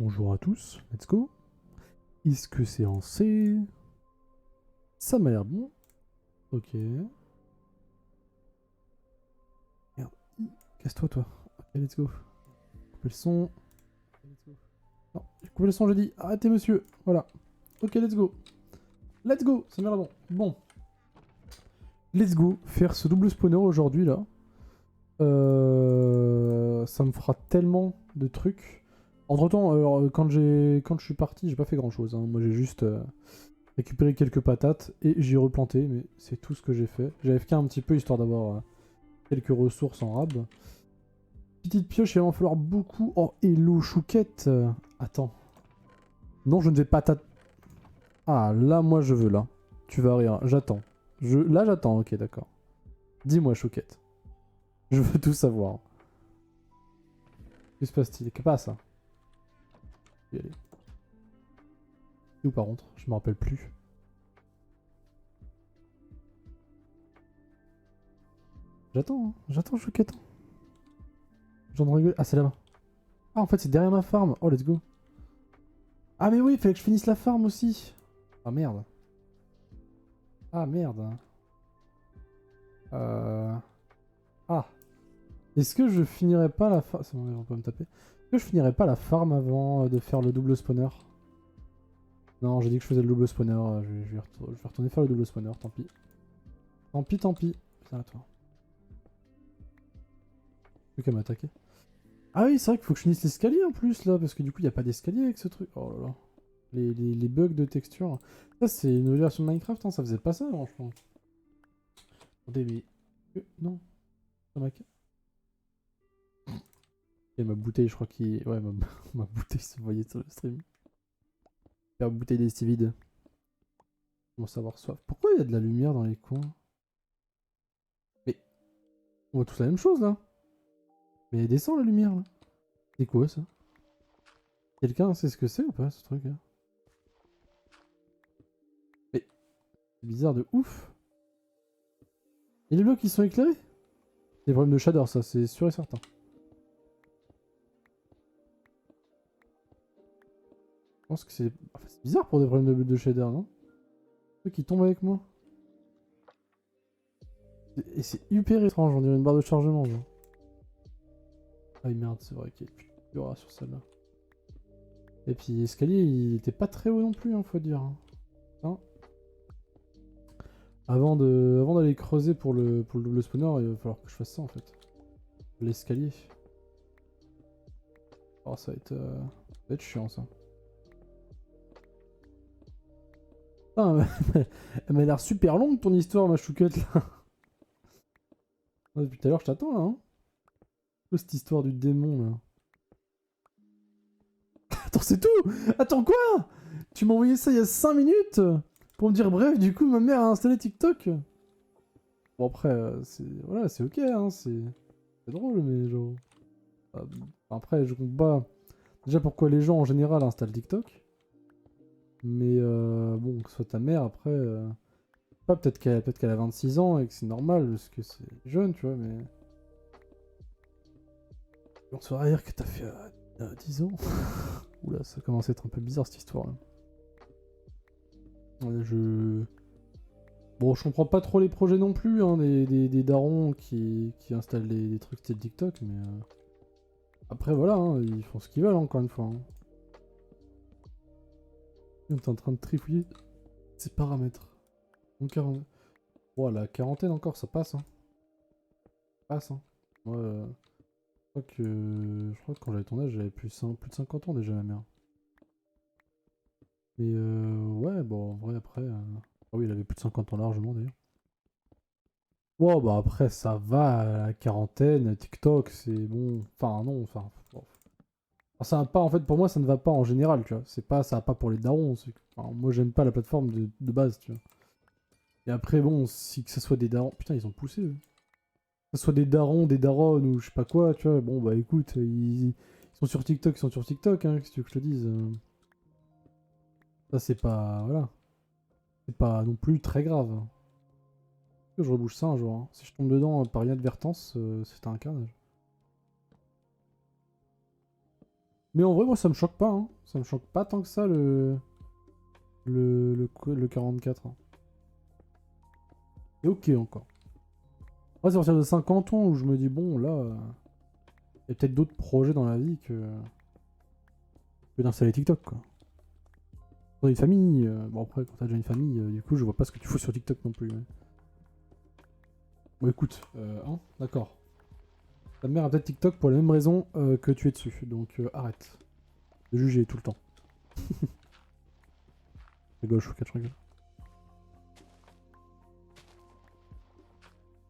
Bonjour à tous, let's go. Est-ce que c'est en C? Ça m'a l'air bon. Ok. Merde. Casse-toi, toi. Ok, let's go. Couper le son. Non, j'ai coupé le son, j'ai dit. Arrêtez, monsieur. Voilà. Ok, let's go. Let's go, ça m'a l'air bon. Bon. Let's go. Faire ce double spawner aujourd'hui, là. Ça me fera tellement de trucs. Entre-temps, quand je suis parti, j'ai pas fait grand-chose. Hein. Moi, j'ai juste... récupérer quelques patates et j'ai replanté, mais c'est tout ce que j'ai fait. J'ai AFK un petit peu histoire d'avoir quelques ressources en rab. Petite pioche, il va en falloir beaucoup. Oh, hello, chouquette. Attends. Non, je ne vais pas Ah, là, moi, je veux, là. Tu vas rire, j'attends. Là, j'attends, ok, d'accord. Dis-moi, chouquette. Je veux tout savoir. Que se passe-t-il? Qu'est-ce pas ça? Je vais y aller. C'est où, par contre? Je me rappelle plus. J'attends, hein. J'attends, chouquette. J'en rigole. Ah, c'est là-bas. Ah, en fait, c'est derrière ma farm. Oh, let's go. Ah, mais oui, il fallait que je finisse la farm aussi. Ah, merde. Ah, merde. Ah. Est-ce que je finirais pas la farm... C'est bon, on peut me taper. Est-ce que je finirais pas la farm avant de faire le double spawner? Non, j'ai dit que je faisais le double spawner. Je vais retourner faire le double spawner, tant pis. Tant pis, tant pis. Putain, à toi. Plus qu'à m'attaquer. Ah oui, c'est vrai qu'il faut que je finisse l'escalier en plus, là, parce que du coup, il n'y a pas d'escalier avec ce truc. Oh là là. Les bugs de texture. Ça, c'est une nouvelle version de Minecraft, hein, ça faisait pas ça, franchement. Attendez, mais... Non. Ça m'a... Et ma bouteille, je crois qu'il... Ouais, ma bouteille se voyait sur le stream. La bouteille d'esti vide. Comment savoir soif. Pourquoi il y a de la lumière dans les coins? Mais... On voit tous la même chose, là. Mais elle descend, la lumière, là. C'est quoi, ça? Quelqu'un sait ce que c'est ou pas, ce truc, là? Mais... C'est bizarre de ouf. Et les blocs, ils sont éclairés? C'est des problèmes de shader, ça, c'est sûr et certain. Je pense que c'est... Enfin, c'est bizarre pour des problèmes de shader, non? Ceux qui tombent avec moi. Et c'est hyper étrange, on dirait une barre de chargement, genre. Ah merde, c'est vrai qu'il y aura sur celle-là. Et puis l'escalier, il était pas très haut non plus, hein, faut dire. Hein. Avant d'aller creuser pour le double spawner, il va falloir que je fasse ça en fait. L'escalier. Oh, ça va être chiant ça. Putain, elle m'a l'air super longue ton histoire, ma chouquette là. Depuis tout à l'heure, je t'attends là. Hein. Cette histoire du démon là. Attends, c'est tout? Attends, quoi? Tu m'as envoyé ça il y a 5 minutes? Pour me dire, bref, du coup, ma mère a installé TikTok. Bon, après, voilà, c'est ok, hein, c'est drôle, mais genre. Après, je comprends pas déjà pourquoi les gens en général installent TikTok. Mais bon, que ce soit ta mère, après. Pas, peut-être qu'elle a 26 ans et que c'est normal, parce que c'est jeune, tu vois, mais. On se va dire que t'as fait 10 ans. Oula, ça commence à être un peu bizarre cette histoire là. Ouais, bon, je comprends pas trop les projets non plus, hein, des darons qui installent des trucs style TikTok, mais après voilà, hein, ils font ce qu'ils veulent encore une fois. Hein. On est en train de trifouiller ses paramètres. Donc, oh, la quarantaine encore, ça passe. Hein. Ça passe. Hein. Moi, je crois que quand j'avais ton âge, j'avais plus de 50 ans déjà, ma mère. Mais ouais, bon, en vrai, après. Ah oui, il avait plus de 50 ans largement d'ailleurs. Wow, bah après, ça va, la quarantaine, TikTok, c'est bon. Enfin, non, enfin. Bon. Enfin, ça va pas, en fait, pour moi, ça ne va pas en général, tu vois. C'est pas, ça va pas pour les darons. Enfin, moi, j'aime pas la plateforme de base, tu vois. Et après, bon, si que ce soit des darons. Putain, ils ont poussé, eux. Que ce soit des darons, des daronnes ou je sais pas quoi, tu vois. Bon, bah écoute, ils sont sur TikTok, ils sont sur TikTok, hein, qu'est-ce que tu veux que je te dise. Ça, c'est pas. Voilà. C'est pas non plus très grave. Hein. Que je rebouche ça un jour. Hein. Si je tombe dedans par inadvertance, c'est un carnage. Mais en vrai, moi, ça me choque pas. Hein. Ça me choque pas tant que ça, le 44. Hein. C'est ok encore. Moi, c'est à partir de 50 ans où je me dis, bon, là, il y a peut-être d'autres projets dans la vie que d'installer TikTok, quoi. Quand t'as une famille, bon après, quand t'as déjà une famille, du coup, je vois pas ce que tu fous sur TikTok non plus. Mais... Bon, écoute, hein, d'accord. Ta mère a peut-être TikTok pour la même raison que tu es dessus, donc arrête de juger tout le temps. À gauche, ok, je rigole.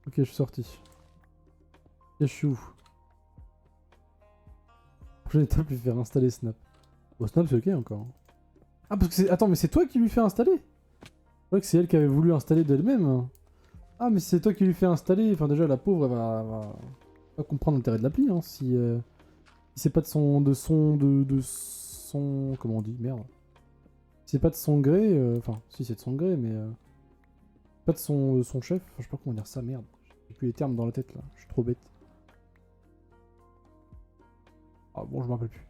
Ok, je suis sorti. Et je suis où? Prochaine étape, lui faire installer Snap. Bon, Snap, c'est ok encore. Hein. Ah, parce que c'est. Attends, mais c'est toi qui lui fais installer? Je crois que c'est elle qui avait voulu installer d'elle-même. Hein. Ah, mais c'est toi qui lui fais installer. Enfin, déjà, la pauvre, elle va pas comprendre l'intérêt de l'appli. Hein, si c'est pas de son. De son. Comment on dit? Merde. Si c'est pas de son gré. Enfin, si c'est de son gré, mais. Pas de son chef. Enfin, je sais pas comment dire ça, merde. J'ai plus les termes dans la tête là. Je suis trop bête. Ah, bon, je m'en rappelle plus.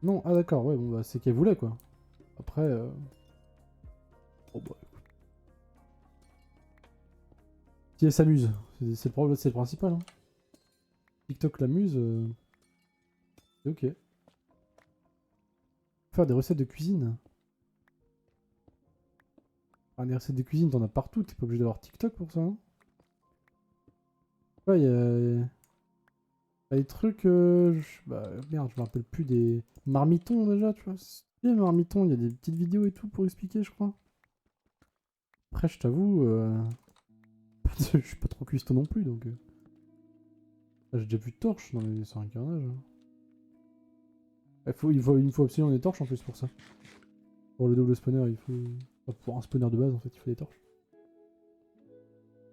Non, ah d'accord, ouais, bon, bah, c'est qu'elle voulait quoi. Après. Oh, bah, si elle s'amuse, c'est le problème, c'est le principal. Hein. TikTok l'amuse, c'est ok. Faire des recettes de cuisine. Enfin, des recettes de cuisine, t'en as partout, t'es pas obligé d'avoir TikTok pour ça. Hein. Ouais, y a des trucs. Bah merde, je me rappelle plus des. Marmitons déjà, tu vois. Les marmitons, il y a des petites vidéos et tout pour expliquer, je crois. Après, je t'avoue, je suis pas trop cuistot non plus donc. Ah, j'ai déjà vu Torche, non mais c'est un carnage. Hein. Il faut absolument des torches en plus pour ça. Pour le double spawner, il faut. Enfin, pour un spawner de base, en fait, il faut des torches.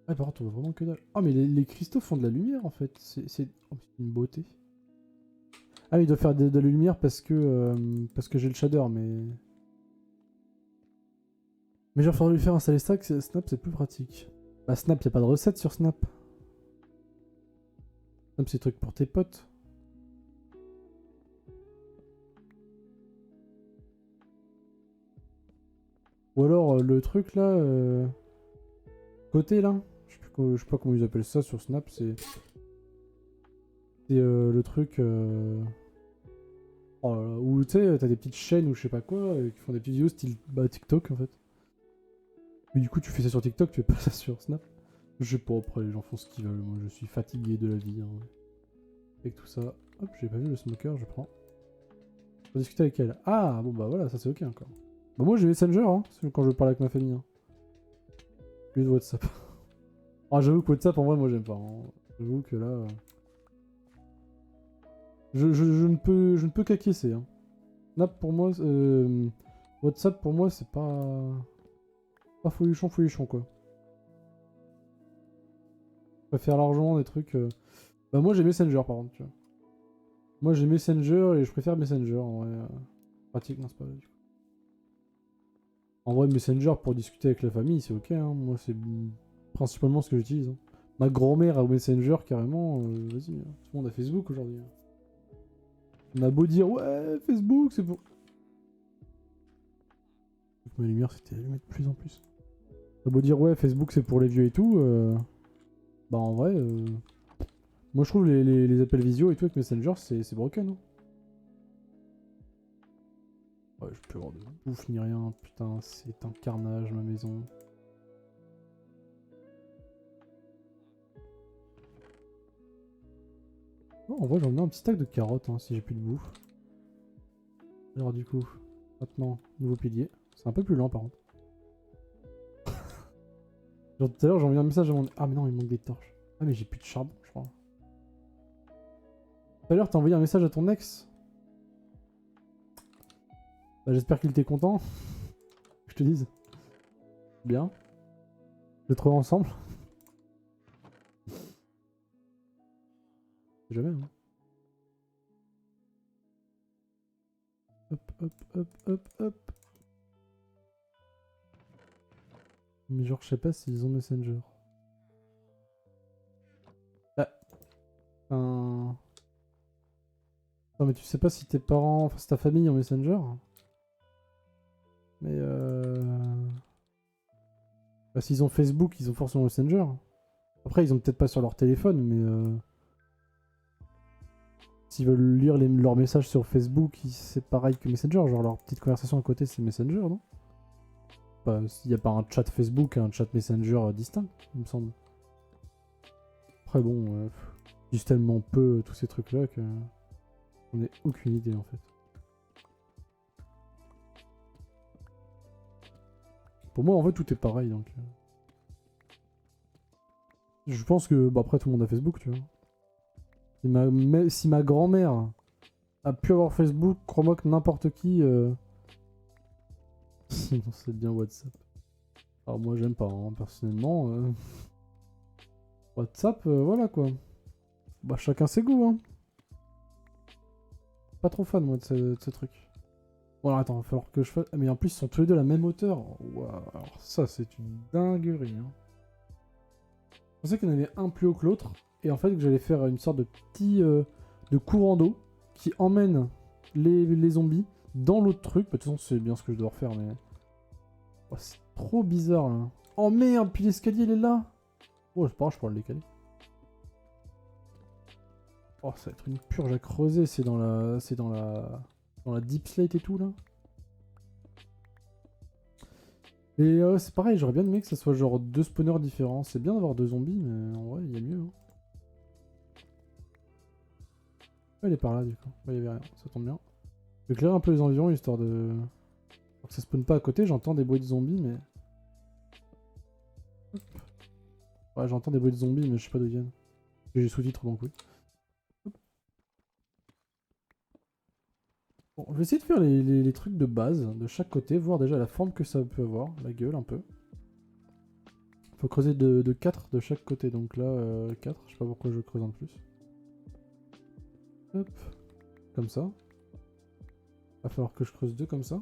Ah, par contre, on voit vraiment que dalle. Ah, mais les cristaux font de la lumière en fait. C'est une beauté. Ah, mais il doit faire de la lumière parce que j'ai le shader, mais. Mais genre, faudrait lui faire installer Snap, c'est plus pratique. Bah, Snap, y a pas de recette sur Snap. Snap, c'est des trucs pour tes potes. Ou alors, le truc là. Côté là. Je sais pas comment ils appellent ça sur Snap, c'est. C'est le truc. Oh là là, où tu sais, t'as des petites chaînes ou je sais pas quoi, qui font des petites vidéos style bah, TikTok en fait. Mais du coup, tu fais ça sur TikTok, tu fais pas ça sur Snap. Je sais pas, après les gens font ce qu'ils veulent. Moi, je suis fatigué de la vie. Hein. Avec tout ça. Hop, j'ai pas vu le smoker, je prends. Faut discuter avec elle. Ah, bon bah voilà, ça c'est ok encore. Bah, moi j'ai Messenger hein, quand je parle avec ma famille. Hein. Plus de WhatsApp. Ah, j'avoue que WhatsApp en vrai, moi j'aime pas. Hein. J'avoue que là. Je ne peux qu'acquiescer. Hein. Snap pour moi. WhatsApp pour moi, c'est pas. Pas folichon quoi. Je préfère largement des trucs. Bah, moi j'ai Messenger par contre, tu vois. Moi j'ai Messenger et je préfère Messenger en vrai. Pratique, non, c'est pas vrai du coup. En vrai, Messenger pour discuter avec la famille, c'est ok. Hein. Moi, c'est principalement ce que j'utilise. Hein. Ma grand-mère a Messenger carrément. Vas-y, hein. Tout le monde a Facebook aujourd'hui. Hein. On a beau dire ouais, Facebook, c'est pour. Ma lumière s'était allumée de plus en plus. On a beau dire ouais, Facebook c'est pour les vieux et tout. Bah en vrai, moi je trouve les appels visio et tout avec Messenger c'est broken. Hein. Ouais, je peux avoir de bouffe ni rien. Putain, c'est un carnage ma maison. Oh, en vrai, j'en ai un petit stack de carottes hein, si j'ai plus de bouffe. Alors, du coup, maintenant, nouveau pilier. C'est un peu plus lent par contre. Genre tout à l'heure, j'ai envoyé un message à mon. Ah, mais non, il manque des torches. Ah, mais j'ai plus de charbon, je crois. Tout à l'heure, t'as envoyé un message à ton ex. Bah, j'espère qu'il était content. Je te dise. Bien. Les trois ensemble. Jamais, hein. Hop, hop, hop, hop, hop. Mais genre, je sais pas s'ils ont Messenger. Ah. Non mais tu sais pas si tes parents, enfin si ta famille en Messenger. Mais bah, s'ils ont Facebook, ils ont forcément Messenger. Après, ils ont peut-être pas sur leur téléphone, mais s'ils veulent lire leurs messages sur Facebook, c'est pareil que Messenger. Genre leur petite conversation à côté, c'est Messenger, non? Bah, s'il n'y a pas un chat Facebook, un chat Messenger distinct, il me semble. Après bon, j'utilise tellement peu tous ces trucs-là que j'en ai aucune idée en fait. Pour moi, en fait, tout est pareil, donc... Je pense que, bah après, tout le monde a Facebook, tu vois. Si ma grand-mère a pu avoir Facebook, crois-moi que n'importe qui... Sinon, c'est bien WhatsApp. Alors moi, j'aime pas, hein, personnellement. WhatsApp, voilà, quoi. Bah, chacun ses goûts, hein. Pas trop fan, moi, de ce truc. Bon, alors, attends, il va falloir que je fasse... Ah, mais en plus, ils sont tous les deux à la même hauteur. Waouh, alors ça, c'est une dinguerie, hein. Je pensais qu'il y en avait un plus haut que l'autre, et en fait que j'allais faire une sorte de petit de courant d'eau qui emmène les zombies dans l'autre truc. Bah, de toute façon, c'est bien ce que je dois refaire, mais... Oh, c'est trop bizarre, là. Oh merde, puis l'escalier, il est là. Oh, c'est pas grave, je pourrais le décaler. Oh, ça va être une purge à creuser, c'est dans la... C'est dans la... Dans la deep slate et tout, là. Et c'est pareil, j'aurais bien aimé que ça soit genre deux spawners différents. C'est bien d'avoir deux zombies, mais en vrai, il y a mieux, hein. Elle est par là, du coup. Il y avait rien, ça tombe bien. Je vais éclairer un peu les environs, histoire de... Pour que ça spawn pas à côté, j'entends des bruits de zombies, mais... Hop. Ouais, j'entends des bruits de zombies, mais je sais pas d'où ils viennent. J'ai les sous-titres, donc oui. Hop. Bon, je vais essayer de faire les trucs de base, de chaque côté, voir déjà la forme que ça peut avoir, la gueule, un peu. Faut creuser de 4 de chaque côté, donc là, 4, je sais pas pourquoi je creuse en plus. Hop, comme ça. Va falloir que je creuse 2 comme ça.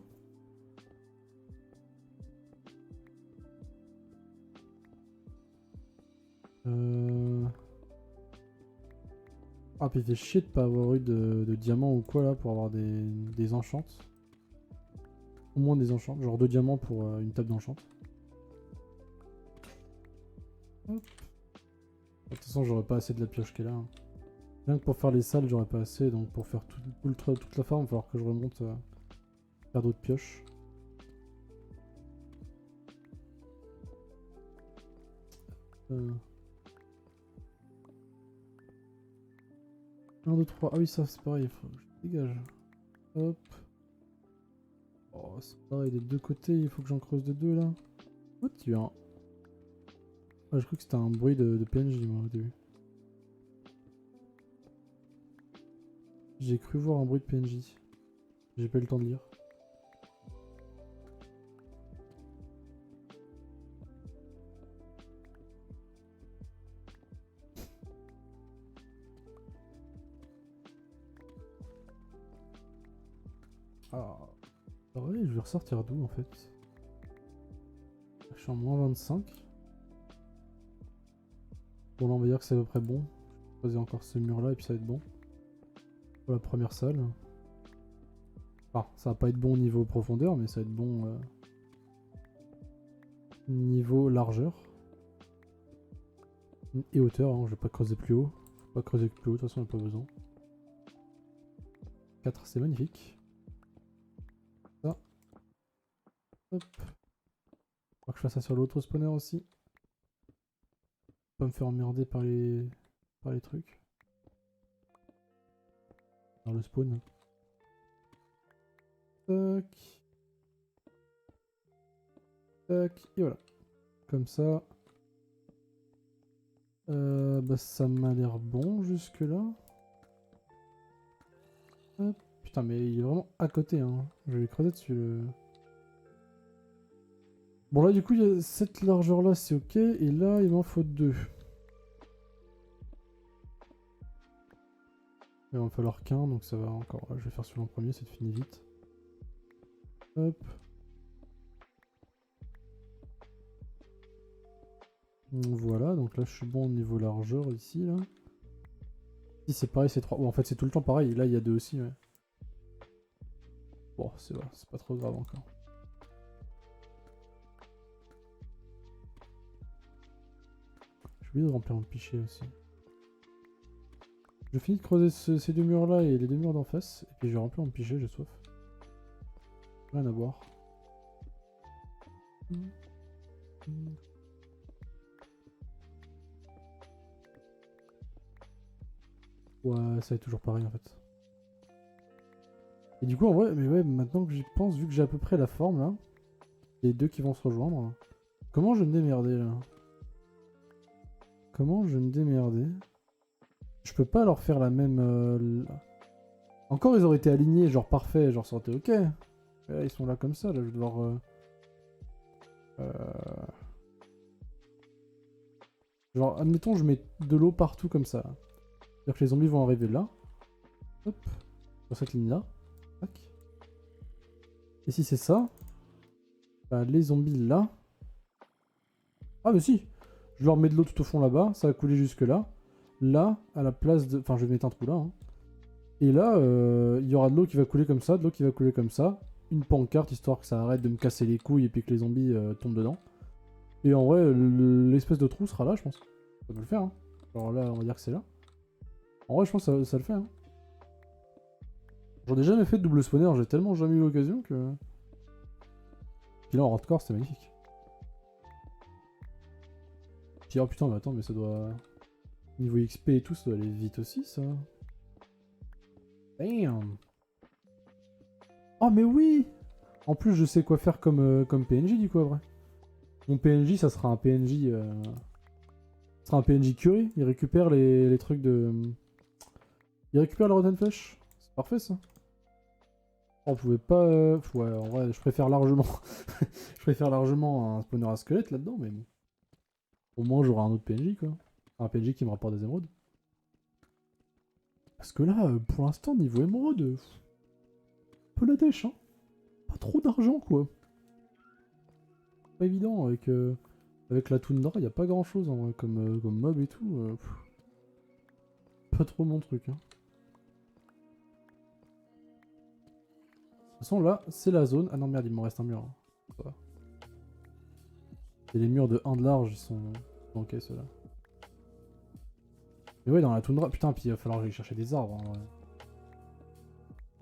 Ah, puis il fait chier de pas avoir eu de diamants ou quoi là pour avoir des enchantes. Au moins des enchantes, genre 2 diamants pour une table d'enchante. Hop. De toute façon, j'aurais pas assez de la pioche qu'elle a, hein. Rien que pour faire les salles, j'aurais pas assez, donc pour faire toute la farm, il va falloir que je remonte faire d'autres pioches. Euh... 1, 2, 3. Ah oui, ça c'est pareil, il faut que je dégage. Hop. Oh, c'est pareil, des deux côtés, il faut que j'en creuse de 2 là. Oh, tiens. Ah, je crois que c'était un bruit de PNJ, moi, au début. J'ai cru voir un bruit de PNJ. J'ai pas eu le temps de lire. Ah. Ouais, je vais ressortir d'où en fait? Je suis en moins 25. Bon, là, on va dire que c'est à peu près bon. Je vais poser encore ce mur là et puis ça va être bon. Pour la première salle. Enfin, ça va pas être bon au niveau profondeur, mais ça va être bon niveau largeur. Et hauteur, hein. Je vais pas creuser plus haut. Faut pas creuser plus haut, de toute façon, il n'y a pas besoin. 4, c'est magnifique. Ça. Hop. Faut que je fasse ça sur l'autre spawner aussi. Pas me faire emmerder par les trucs. Par le spawn. Tac. Tac. Et voilà. Comme ça. Bah ça m'a l'air bon jusque là. Hop. Putain mais il est vraiment à côté hein. Je vais creuser dessus le... Bon là du coup il y a cette largeur là c'est ok. Et là il m'en faut 2. Il va en falloir qu'un donc ça va encore. Je vais faire celui-là en premier, c'est fini vite. Hop. Voilà donc là je suis bon au niveau largeur ici là. Si c'est pareil, c'est 3. Bon, en fait, c'est tout le temps pareil. Là, il y a 2 aussi, ouais. Bon, c'est pas trop grave encore. J'ai oublié de remplir mon pichet aussi. Je finis de creuser ces 2 murs là et les 2 murs d'en face. Et puis je vais remplir mon pichet, j'ai soif. Rien à boire. Ouais, ça va être toujours pareil en fait. Et du coup, en vrai, mais ouais, maintenant que j'y pense, vu que j'ai à peu près la forme là, les 2 qui vont se rejoindre. Comment je vais me démerder là? Comment je vais me démerder? Je peux pas leur faire la même... Encore, ils auraient été alignés, genre parfait, genre ça aurait été ok. Et là, ils sont là comme ça, là, je vais devoir... Genre, admettons, je mets de l'eau partout comme ça. C'est-à-dire que les zombies vont arriver là. Hop. Sur cette ligne-là. Tac. Et si c'est ça, bah, les zombies là... Ah mais si! Je leur mets de l'eau tout au fond là-bas, ça va couler jusque là. Là, à la place de... Enfin, je vais mettre un trou là. Hein. Et là, il y aura de l'eau qui va couler comme ça, de l'eau qui va couler comme ça. Une pancarte, histoire que ça arrête de me casser les couilles et puis que les zombies tombent dedans. Et en vrai, l'espèce de trou sera là, je pense. Ça peut le faire, hein. Alors là, on va dire que c'est là. En vrai, je pense que ça le fait, hein. J'en ai jamais fait de double spawner, j'ai tellement jamais eu l'occasion que... Puis là, en hardcore, c'était magnifique. Puis oh putain, mais attends, mais ça doit... Niveau XP et tout, ça doit aller vite aussi, ça. Damn. Oh, mais oui! En plus, je sais quoi faire comme PNJ, du coup, après. Mon PNJ, ça sera un PNJ... Ça sera un PNJ curry. Il récupère les trucs de... Il récupère la Rotten Flesh. C'est parfait, ça. On pouvait pas... Ouais, en vrai, je préfère largement... je préfère largement un spawner à squelette, là-dedans, mais bon. Au moins, j'aurai un autre PNJ, quoi. Un PNJ qui me rapporte des émeraudes. Parce que là, pour l'instant, niveau émeraude... peu la dèche, hein. Pas trop d'argent, quoi. Pas évident, avec la toundra, il n'y a pas grand-chose, en vrai, comme mob et tout. Pas trop mon truc, hein. De toute façon, là, c'est la zone... Ah non, merde, il m'en reste un mur. Hein. Et les murs de 1 de large, ils sont... Ok, ceux-là. Mais ouais, dans la toundra... Putain, puis il va falloir que j'aille chercher des arbres, hein, ouais.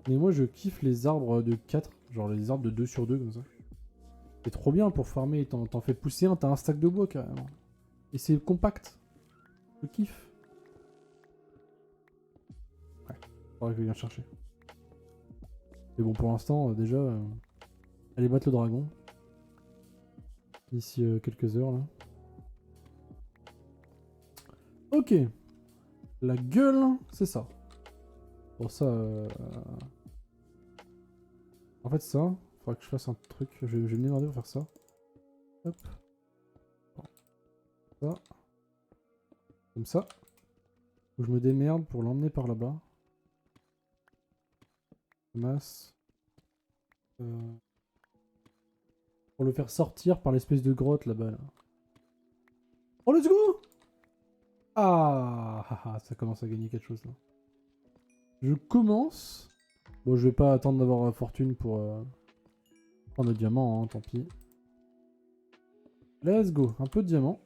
Mais moi, je kiffe les arbres de 4. Genre les arbres de 2 sur 2, comme ça. C'est trop bien pour farmer. T'en fais pousser un, t'as un stack de bois, carrément. Et c'est compact. Je kiffe. Ouais, faudrait que je vienne chercher. Mais bon, pour l'instant, déjà... Allez battre le dragon. D'ici quelques heures, là. Ok. La gueule, c'est ça. Bon, ça... En fait, ça, faudra que je fasse un truc. Je vais me démerder pour faire ça. Hop. Ça. Comme ça. Faut que je me démerde pour l'emmener par là-bas. Masse. Pour le faire sortir par l'espèce de grotte là-bas. Là. Oh, let's go! Ah, ça commence à gagner quelque chose là. Je commence. Bon, je vais pas attendre d'avoir fortune pour prendre le diamant, hein, tant pis. Let's go, un peu de diamant.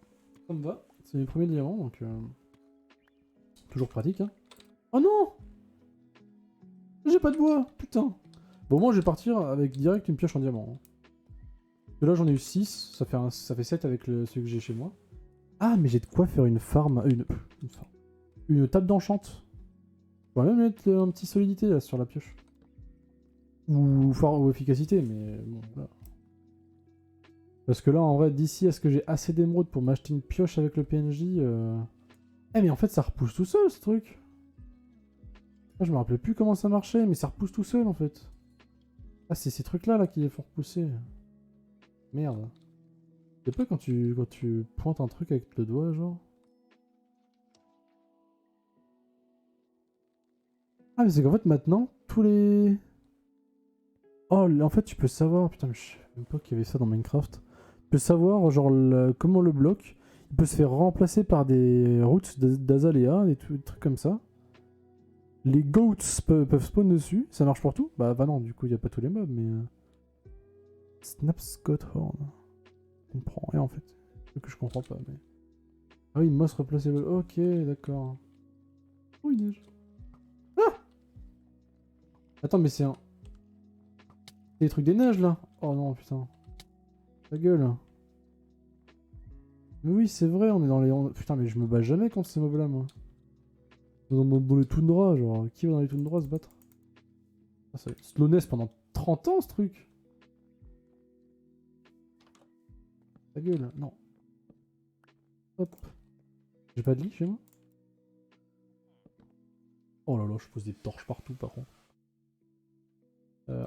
Ça me va. C'est mes premiers diamants, donc toujours pratique. Hein. Oh non! J'ai pas de bois, putain. Bon, moi je vais partir avec direct une pioche en diamant. Hein. Parce que là j'en ai eu 6, ça fait 7 avec celui que j'ai chez moi. Ah, mais j'ai de quoi faire une farm. Une table d'enchante. Je pourrais même mettre un petit solidité là sur la pioche. Ou efficacité, mais bon, voilà. Parce que là, en vrai, d'ici à ce que j'ai assez d'émeraudes pour m'acheter une pioche avec le PNJ... Eh, mais en fait, ça repousse tout seul, ce truc. Ah, je me rappelais plus comment ça marchait, mais ça repousse tout seul, en fait. Ah, c'est ces trucs-là là, qui les font repousser. Merde. C'est pas quand tu pointes un truc avec le doigt, genre. Ah, mais c'est qu'en fait, maintenant, tous les... Oh, en fait, tu peux savoir... Putain, mais je sais même pas qu'il y avait ça dans Minecraft. Tu peux savoir, genre, comment le bloc, il peut se faire remplacer par des routes d'azalea, des trucs comme ça. Les goats peuvent spawn dessus. Ça marche pour tout? Bah non, du coup, il n'y a pas tous les mobs, mais... Snaps Goathorn. Je comprends rien en fait. C'est ce que je comprends pas, mais... Ah oui, Moss Replaceable. Ok, d'accord. Oh, il neige. Ah! Attends, mais c'est un... C'est des trucs des neiges, là. Oh non, putain. Ta gueule. Mais oui, c'est vrai, on est dans les... Putain, mais je me bats jamais contre ces mobs-là, moi. Dans les toundras, genre... Qui va dans les toundras se battre? Ah, ça va être slowness pendant 30 ans, ce truc. Ta gueule, non. Hop. J'ai pas de lit chez moi? Oh là là, je pose des torches partout, par contre.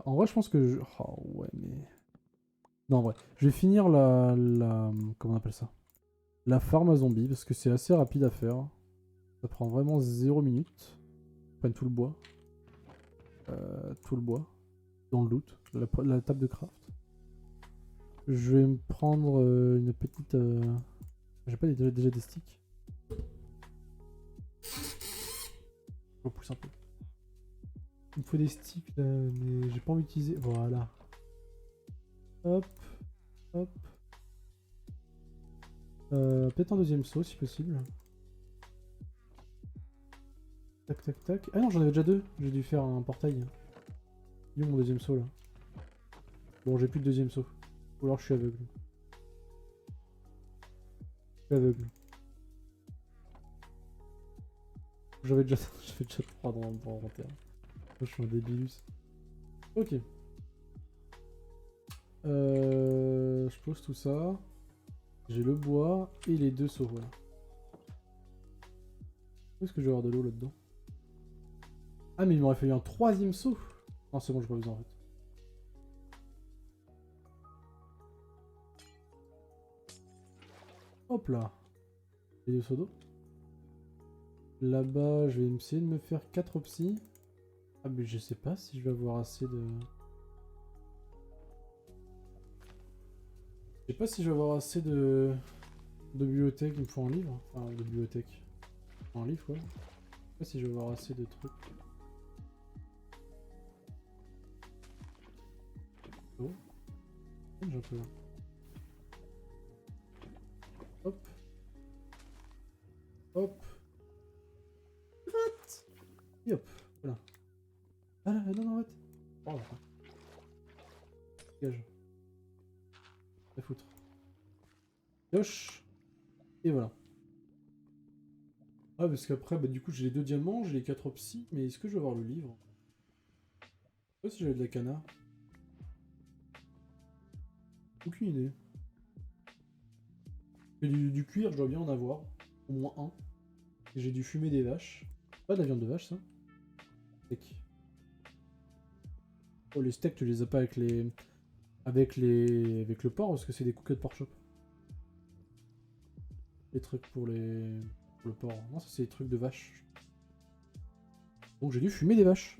En vrai, je pense que je... Oh ouais, mais... Non, en vrai. Je vais finir comment on appelle ça? La farm à zombies, parce que c'est assez rapide à faire. Ça prend vraiment 0 minutes. Prenne tout le bois. Tout le bois. Dans le loot. La table de craft. Je vais me prendre une petite... J'ai pas déjà des sticks. Je repousse un peu. Il me faut des sticks là, mais j'ai pas envie d'utiliser. Voilà. Hop. Hop. Peut-être un deuxième saut si possible. Tac tac tac. Ah non, j'en avais déjà deux. J'ai dû faire un portail. Il est où mon deuxième saut là? Bon, j'ai plus de deuxième saut. Ou alors je suis aveugle. Je suis aveugle. J'avais déjà 3 dans l'inventaire. Je suis un débilus. Ok. Je pose tout ça. J'ai le bois et les deux sauts. Voilà. Où est-ce que je vais avoir de l'eau là-dedans? Ah, mais il m'aurait fallu un troisième saut. Non, c'est bon, j'ai pas besoin en fait. Hop là. Les deux seaux d'eau. Là-bas, je vais essayer de me faire 4 psy. Ah, mais je sais pas si je vais avoir assez de... Je sais pas si je vais avoir assez de bibliothèque. Il me faut un livre. Enfin, de bibliothèque. Un livre, quoi. Je sais pas si je vais avoir assez de trucs. Oh. J'ai un peu là. Hop. Hop. Et hop. Voilà. Ah là, non, non, arrête. Oh là. Dégage. La foutre. Yosh. Et voilà. Ah, parce qu'après, bah, du coup, j'ai les 2 diamants, j'ai les 4 psy, mais est-ce que je vais avoir le livre? Je sais pas si j'avais de la cana. Aucune idée. Mais du cuir, je dois bien en avoir. Au moins un. Et j'ai dû fumer des vaches. Pas de la viande de vache, ça. Steak. Oh, les steaks, tu les as pas avec les... Avec le porc, parce que c'est des cooked pork chop. Les trucs pour les... Pour le porc. Non, ça c'est des trucs de vache. Donc j'ai dû fumer des vaches.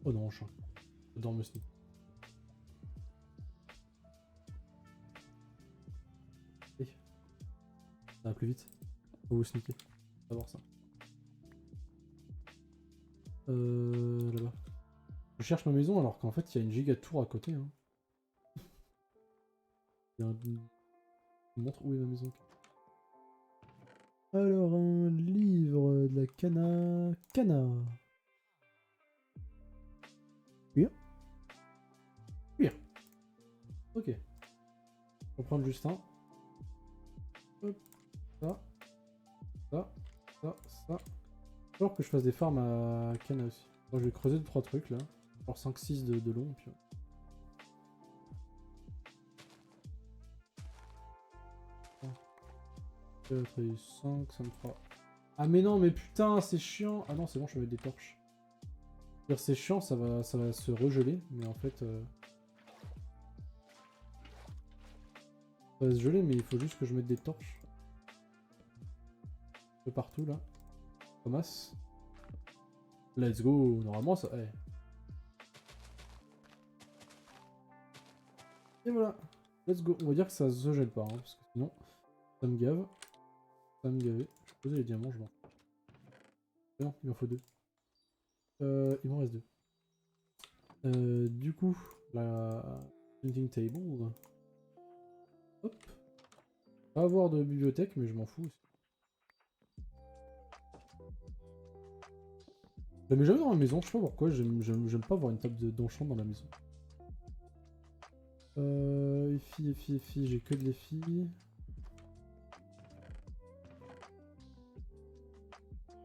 Oh non, j'adore me sneak. Hey. Ça va plus vite. Faut vous sneaker. On va voir ça. Là-bas. Je cherche ma maison alors qu'en fait il y a une giga tour à côté. Hein. Il y a un... Je vous montre où est ma maison. Alors un livre de la cana... Cana. Cuir. Cuir. Ok. On va prendre juste un. Hop. Ça. Ça. Ça. Ça. Alors que je fasse des farms à cana aussi. Donc, je vais creuser 2-3 trucs là. Genre 5-6 de long. Puis... 4 et 5, ça me fera... Ah mais non, mais putain, c'est chiant. Ah non, c'est bon, je vais mettre des torches. C'est chiant, ça va se regeler, mais en fait... Ça va se geler, mais il faut juste que je mette des torches. De partout, là. Thomas. Let's go. Normalement, ça... Ouais. Et voilà. Let's go. On va dire que ça se gèle pas, hein, parce que sinon, ça me gave. Ça me gavait. Je vais poser les diamants, je m'en... Non, il m'en faut 2. Il m'en reste 2. Du coup, la printing table. Hop. Pas avoir de bibliothèque, mais je m'en fous aussi. Je la mets jamais dans la maison, je sais pas pourquoi, j'aime pas avoir une table d'enchant dans la maison. Filles, j'ai que de les filles.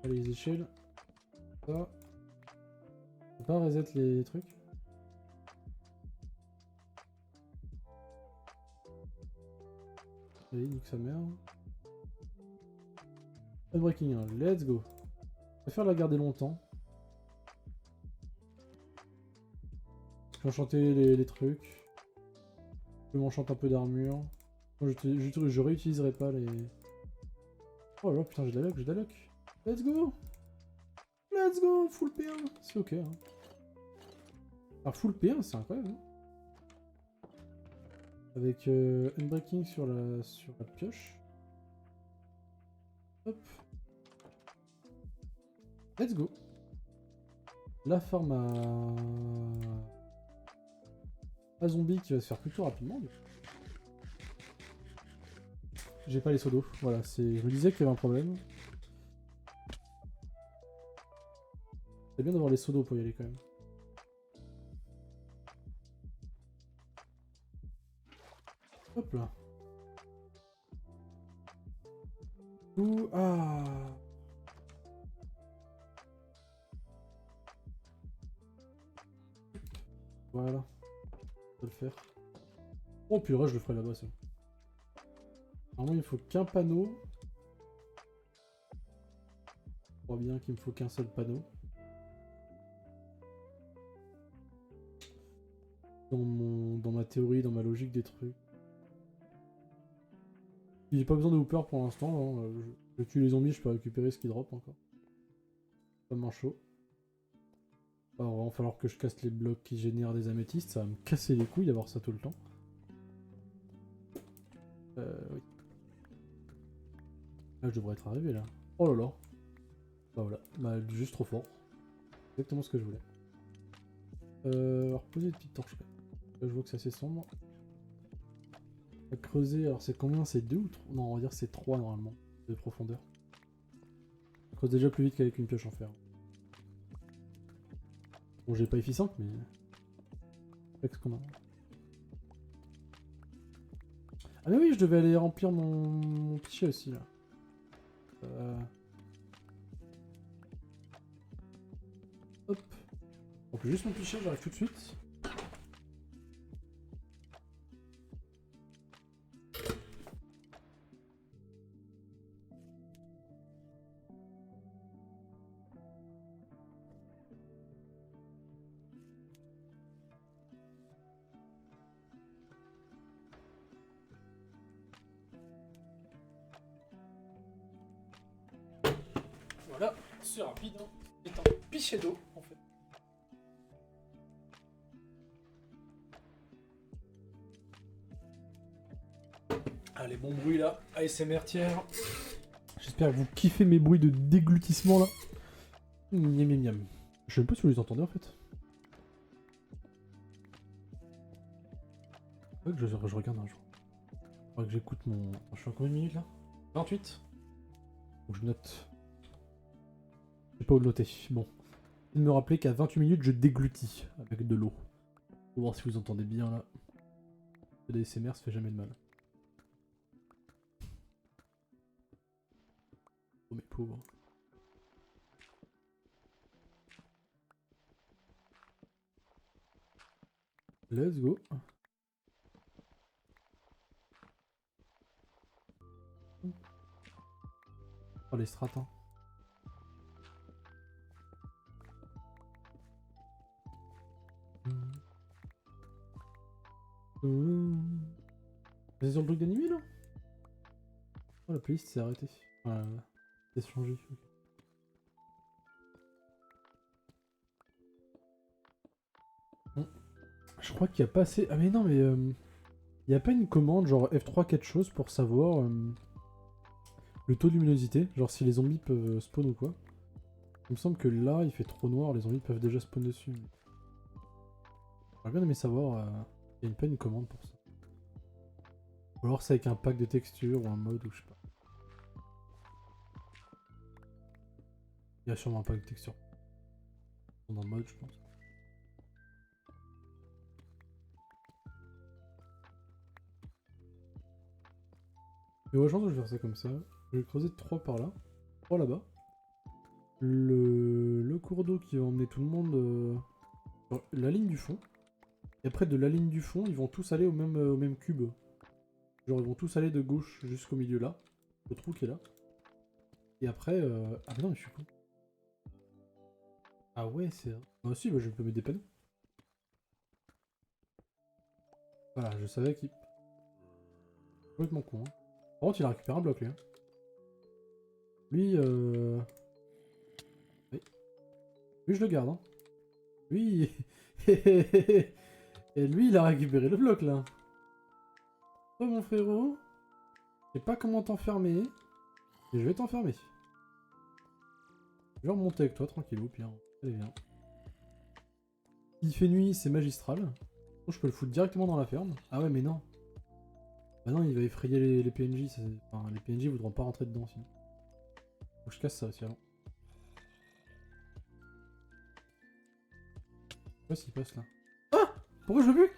Allez, les échelles. Ça. On peut pas reset les trucs. Allez, nique sa mère. Unbreaking 1, let's go. Je préfère la garder longtemps. Je peux enchanter les trucs. Je m'enchante un peu d'armure. Je réutiliserai pas les... Oh là là, putain, j'ai de la luck. Let's go. Let's go, full P1. C'est ok. Hein. Alors full P1, c'est incroyable. Hein. Avec Unbreaking sur la pioche. Hop. Let's go. La farm à zombie qui va se faire plutôt rapidement. J'ai pas les seaux d'eau. Voilà, je me disais qu'il y avait un problème. C'est bien d'avoir les seaux d'eau pour y aller quand même. Hop là. Ouh, ah. Voilà. On va le faire. Oh purée, je le ferai là-bas ça. Normalement il faut qu'un panneau. Je crois bien qu'il me faut qu'un seul panneau. Dans ma théorie, dans ma logique des trucs. J'ai pas besoin de Hooper pour l'instant. Hein. Je tue les zombies, je peux récupérer ce qui drop encore. Pas moins chaud. Alors, il va falloir que je casse les blocs qui génèrent des améthystes. Ça va me casser les couilles d'avoir ça tout le temps. Oui. Là, je devrais être arrivé là. Oh là là. Bah voilà. Bah, juste trop fort. Exactement ce que je voulais. Alors, poser une petite torche. Là, je vois que c'est assez sombre. On va creuser. Alors, c'est combien? C'est 2 ou 3? Non, on va dire c'est 3 normalement de profondeur. On creuse déjà plus vite qu'avec une pioche en fer. Bon, j'ai pas efficient, mais... Avec ce qu'on a. Ah mais oui, je devais aller remplir mon pichet aussi, là. Hop. Donc juste mon pichet, j'arrive tout de suite. Voilà, c'est rapide, hein. C'est un pichet d'eau, en fait. Allez, bon bruit là, ASMR tiers. J'espère que vous kiffez mes bruits de déglutissement là. Miam miam miam. Je sais même pas si vous les entendez en fait. Ouais, que je regarde un jour. Faudrait que j'écoute mon... Je suis à combien de minutes là? 28. Donc je note. Je sais pas où le noter. Bon. Il me rappeler qu'à 28 minutes je déglutis avec de l'eau. Pour voir si vous entendez bien là. Le ASMR ça fait jamais de mal. Oh mes pauvres. Let's go. Oh les strats hein. C'est sur le truc d'animé là? Oh la playlist s'est arrêtée. Voilà, c'est changé. Okay. Bon. Je crois qu'il n'y a pas assez... Ah mais non mais... Il n'y a pas une commande genre F3 quelque chose pour savoir le taux de luminosité? Genre si les zombies peuvent spawn ou quoi? Il me semble que là, il fait trop noir, les zombies peuvent déjà spawn dessus. J'aurais bien aimé savoir, il y a une commande pour ça. Ou alors c'est avec un pack de textures ou un mode ou je sais pas. Il y a sûrement un pack de textures. Dans un mode, je pense. Et ouais, je pense que je vais faire ça comme ça. Je vais creuser 3 par là. 3 là-bas. Le cours d'eau qui va emmener tout le monde sur la ligne du fond. Et après, de la ligne du fond, ils vont tous aller au même cube. Genre, ils vont tous aller de gauche jusqu'au milieu là. Le trou qui est là. Et après... Ah mais non, mais je suis con. Ah ouais, c'est... Ah si, bah, je peux mettre des panneaux. Voilà, je savais qu'il... Complètement con, hein. Par contre, il a récupéré un bloc, lui. Hein. Lui, oui. Lui, je le garde, hein. Lui... Et lui, il a récupéré le bloc, là. Oh, mon frérot. Je sais pas comment t'enfermer. Et je vais t'enfermer. Je vais remonter avec toi, tranquillou, pire. Allez, viens. Il fait nuit, c'est magistral. Je peux le foutre directement dans la ferme. Ah ouais, mais non. Bah non, il va effrayer les PNJ. Enfin, les PNJ voudront pas rentrer dedans, sinon. Faut que je casse ça aussi avant. Je sais pas s'il passe là. Ah! Pourquoi je veux plus?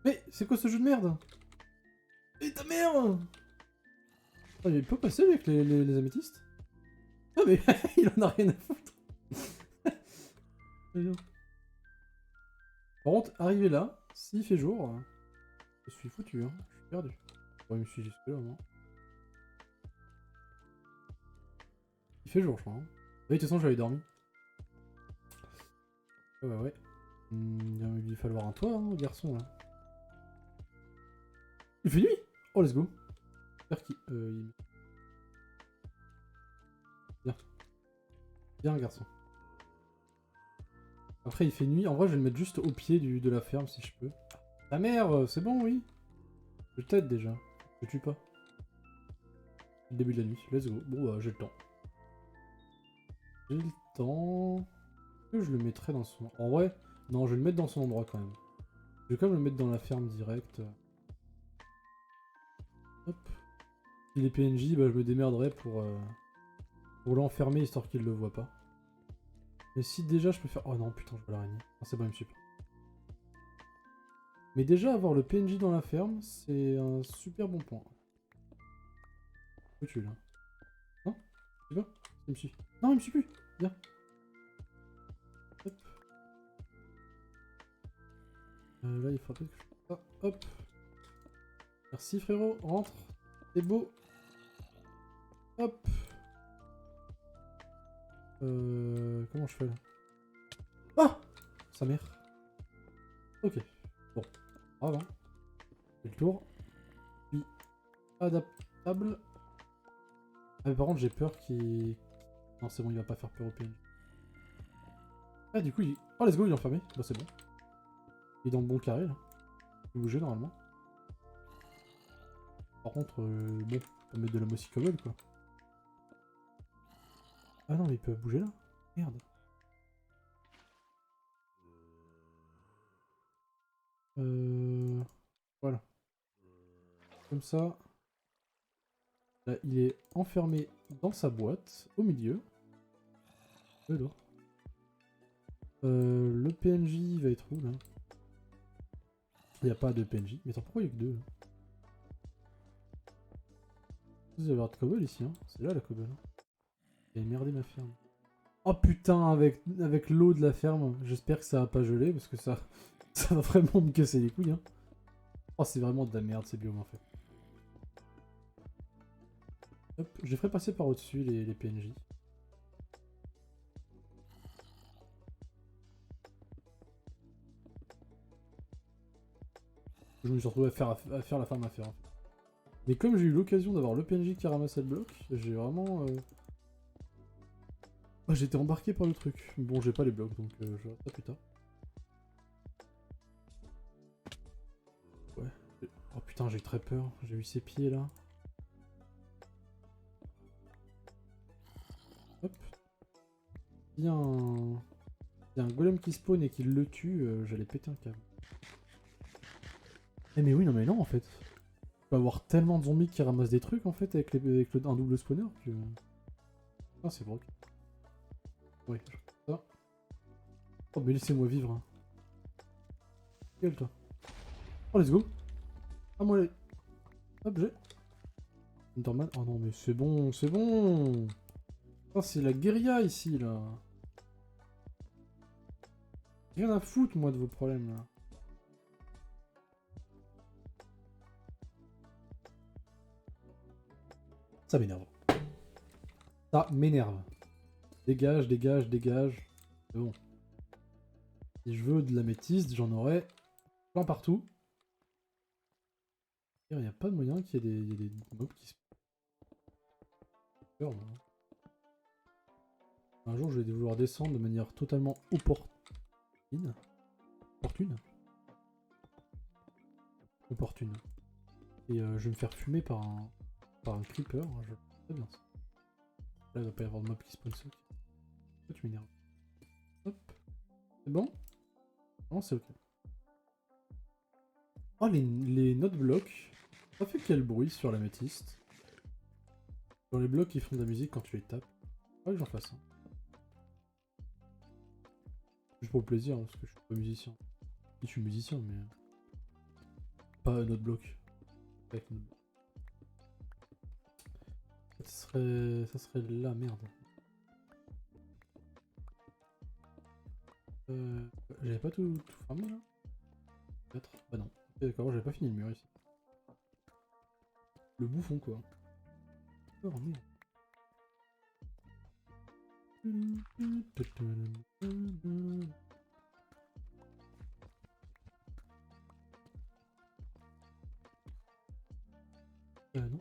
Mais c'est quoi ce jeu de merde? Mais ta mère! Ah, il peut passer avec les améthystes? Ah mais il en a rien à foutre. Par contre, arrivé là, s'il fait jour, je suis foutu, hein. Je suis perdu. Ouais, mais je suis jusque là, moi. Il fait jour, je crois. Hein. Oui, de toute façon, j'avais dormi. Ouais. Il va falloir un toit, hein, garçon, là. Il fait nuit! Oh, let's go. J'espère qu'il... Bien. Bien, garçon. Après, il fait nuit. En vrai, je vais le mettre juste au pied de la ferme, si je peux. Ta mère, c'est bon, oui. Je t'aide, déjà. Je tue pas. C'est le début de la nuit. Let's go. Bon, bah, j'ai le temps. J'ai le temps... Est-ce que je le mettrais dans son... En vrai, non, je vais le mettre dans son endroit, quand même. Je vais quand même le mettre dans la ferme directe. Hop. Si les PNJ, bah, je me démerderai pour l'enfermer, histoire qu'il le voit pas. Mais si déjà je peux faire... Oh non, putain, je vois l'araignée. Ah, c'est bon, il me suit pas. Mais déjà, avoir le PNJ dans la ferme, c'est un super bon point. Où tu es là? Non? Tu vas? Il me suit. Non, il me suit plus. Viens. Hop. Là, il faudra peut-être que je... Ah, hop. Merci, frérot. Rentre. C'est beau. Hop. Comment je fais là? Ah! Sa mère. Ok. Bon. Grave, hein. Fais le tour. Puis, adaptable. Ah, mais par contre, j'ai peur qu'il... Non, c'est bon, il va pas faire peur au PNJ. Ah, du coup, il... Oh, let's go, il est enfermé. Bah, c'est bon. Il est dans le bon carré, là. Il peut bouger, normalement. Par contre, bon, on peut mettre de la mossicobble, quoi. Ah non, mais il peut bouger, là. Merde. Voilà. Comme ça. Là, il est enfermé dans sa boîte, au milieu. Alors. Le PNJ va être où, là? Il n'y a pas de PNJ. Mais attends, pourquoi il y a que deux? Vous avez avoir de cobble ici, hein. C'est là, la cobble. J'ai merdé ma ferme. Oh putain, avec l'eau de la ferme, j'espère que ça va pas geler, parce que ça va vraiment me casser les couilles, hein. Oh, c'est vraiment de la merde, ces biomes, en fait. Hop, je les ferai passer par au-dessus, les PNJ. Je me suis retrouvé à faire la ferme à faire. Mais comme j'ai eu l'occasion d'avoir le PNJ qui a ramassé le bloc, j'ai vraiment... Oh, j'ai été embarqué par le truc. Bon, j'ai pas les blocs, donc je verrai ça plus tard. Ouais. Oh putain, j'ai très peur. J'ai eu ses pieds, là. Hop. Il y a un golem qui spawn et qui le tue, j'allais péter un câble. Eh mais oui, non mais non en fait. Tu peux avoir tellement de zombies qui ramassent des trucs en fait avec, un double spawner que... Ah c'est broc. Ouais, je fais ça. Oh mais laissez-moi vivre. Hein. Gueule toi. Oh let's go. Ah moi les... Hop j'ai... Enderman. Oh non mais c'est bon, c'est bon. Oh c'est la guérilla ici là. Rien à foutre moi de vos problèmes là. Ça m'énerve. Ça m'énerve. Dégage, dégage, dégage. C'est bon. Si je veux de la métisse, j'en aurai plein partout. Il n'y a pas de moyen qu'il y ait des mobs qui se... Peur, moi. Un jour, je vais vouloir descendre de manière totalement opportune. Opportune. Et je vais me faire fumer par un creeper. Je... Très bien ça. Là, il va pas y avoir de mob qui spawn ça. Pourquoi tu m'énerves? Hop. C'est bon? Non, c'est ok. Oh, les notes blocs. Ça fait quel bruit sur la métiste? Dans les blocs qui font de la musique quand tu les tapes. Faudrait que j'en fasse un. Juste pour le plaisir, hein, parce que je suis pas musicien. Je suis musicien, mais... Pas notre bloc. Avec notre bloc. Ça serait la merde. J'avais pas tout fermé là? Peut-être. Bah non. Ok, d'accord, j'avais pas fini le mur ici. Le bouffon quoi. Oh merde. Non.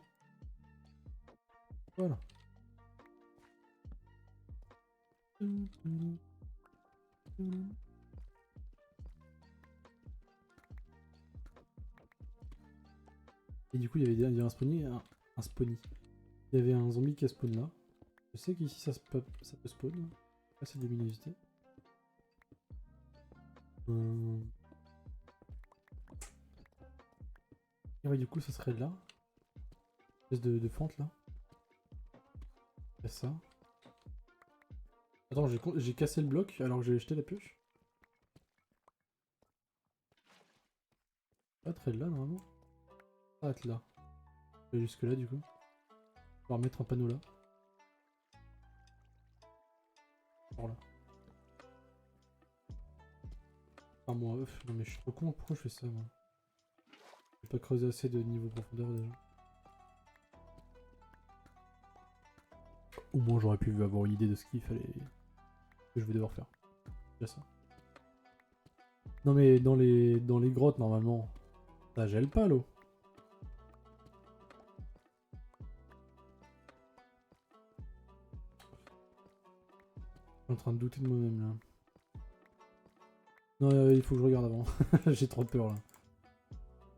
Voilà. Et du coup, il y avait un spawny, un spawny. Il y avait un zombie qui a spawn là. Je sais qu'ici ça peut spawn. Là, c'est de luminosité. Et ouais, du coup, ça serait là. Espèce de fente là. Il y a ça. Attends, j'ai cassé le bloc alors que j'ai jeté la pioche. Pas très là normalement. Ça va être là. Je vais jusque là du coup. On va remettre un panneau là. Par là. Ah moi, non mais je suis trop con, pourquoi je fais ça moi? J'ai pas creusé assez de niveau profondeur déjà. Au moins j'aurais pu avoir une idée de ce qu'il fallait... que je vais devoir faire. Déjà ça. Non mais dans les grottes normalement, ça gèle pas l'eau. Je suis en train de douter de moi-même là. Non, il faut que je regarde avant. J'ai trop peur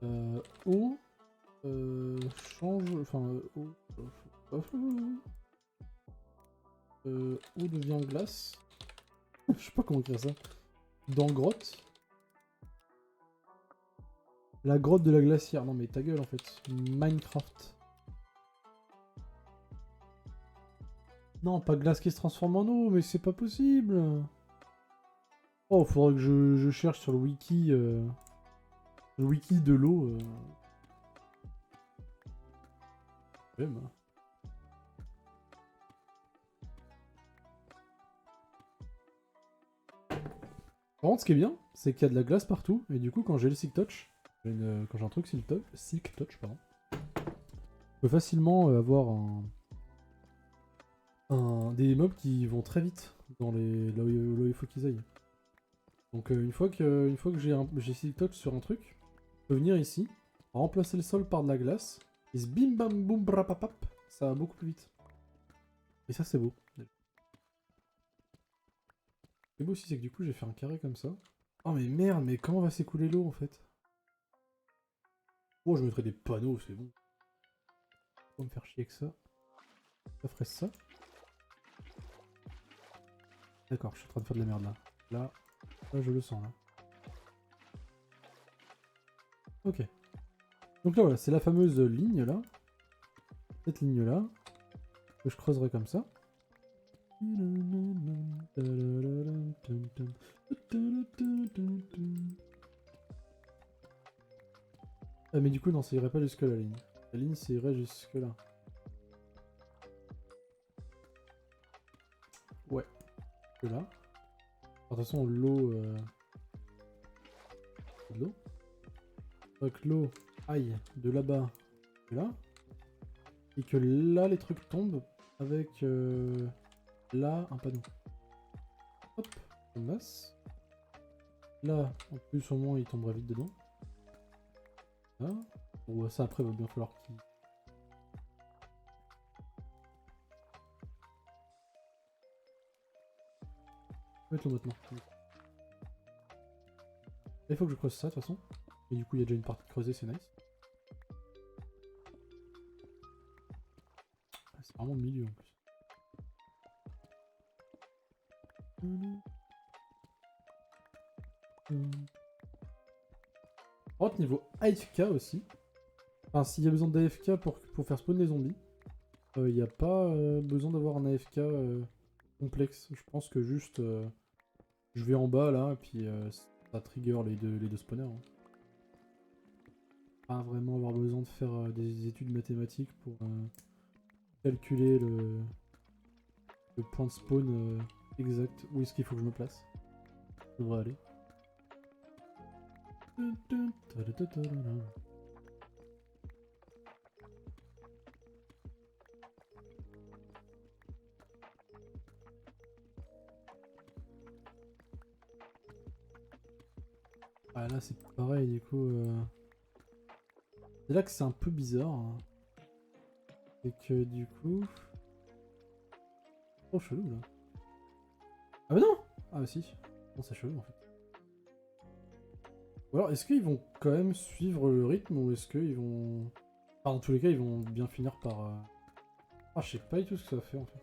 là. Eau. Change. Enfin, eau. Eau devient glace. Je sais pas comment écrire ça. Dans grotte. La grotte de la glacière. Non mais ta gueule en fait. Minecraft. Non, pas glace qui se transforme en eau, mais c'est pas possible. Oh, faudrait que je cherche sur le wiki de l'eau. Même. Par contre, ce qui est bien, c'est qu'il y a de la glace partout, et du coup, quand j'ai le Silk Touch, quand j'ai un truc Silk Touch, pardon, je peux facilement avoir des mobs qui vont très vite dans là où il faut qu'ils aillent. Donc une fois que j'ai Silk Touch sur un truc, je peux venir ici, remplacer le sol par de la glace, et bim bam boum brapapap, ça va beaucoup plus vite. Et ça c'est beau. C'est beau aussi, c'est que du coup j'ai fait un carré comme ça. Oh mais merde, mais comment va s'écouler l'eau en fait? Oh, je mettrais des panneaux, c'est bon. Faut me faire chier avec ça. Ça ferait ça. D'accord, je suis en train de faire de la merde là. Là je le sens là. Ok. Donc là voilà, c'est la fameuse ligne là. Cette ligne là. Que je creuserai comme ça. Ah mais du coup non, ça irait pas jusque la ligne. La ligne ça irait jusque là. Ouais. Que là. De toute façon l'eau... de l'eau. Donc l'eau aille de là-bas et là. Et que là les trucs tombent avec là un panneau. Hop, on masse. Là, en plus au moins il tombera vite dedans. Là. Bon ça après va bien falloir qu'il... Mettre l'eau maintenant. Il faut que je creuse ça de toute façon. Et du coup il y a déjà une partie creusée, c'est nice. C'est vraiment le milieu en plus. Par contre, niveau AFK aussi, enfin, s'il y a besoin d'AFK pour faire spawn les zombies, il n'y a pas besoin d'avoir un AFK complexe. Je pense que juste je vais en bas là, et puis ça trigger les deux spawners. Hein. Pas vraiment avoir besoin de faire des études mathématiques pour calculer le point de spawn exact. Où est-ce qu'il faut que je me place? Ça devrait aller. Ah là c'est pareil du coup. C'est là que c'est un peu bizarre. Hein. Et que du coup... Trop chelou là. Ah bah non. Ah bah si. Non c'est chelou en fait. Ou alors est-ce qu'ils vont quand même suivre le rythme ou est-ce qu'ils vont... Enfin, dans tous les cas ils vont bien finir par... Ah je sais pas du tout ce que ça fait en fait.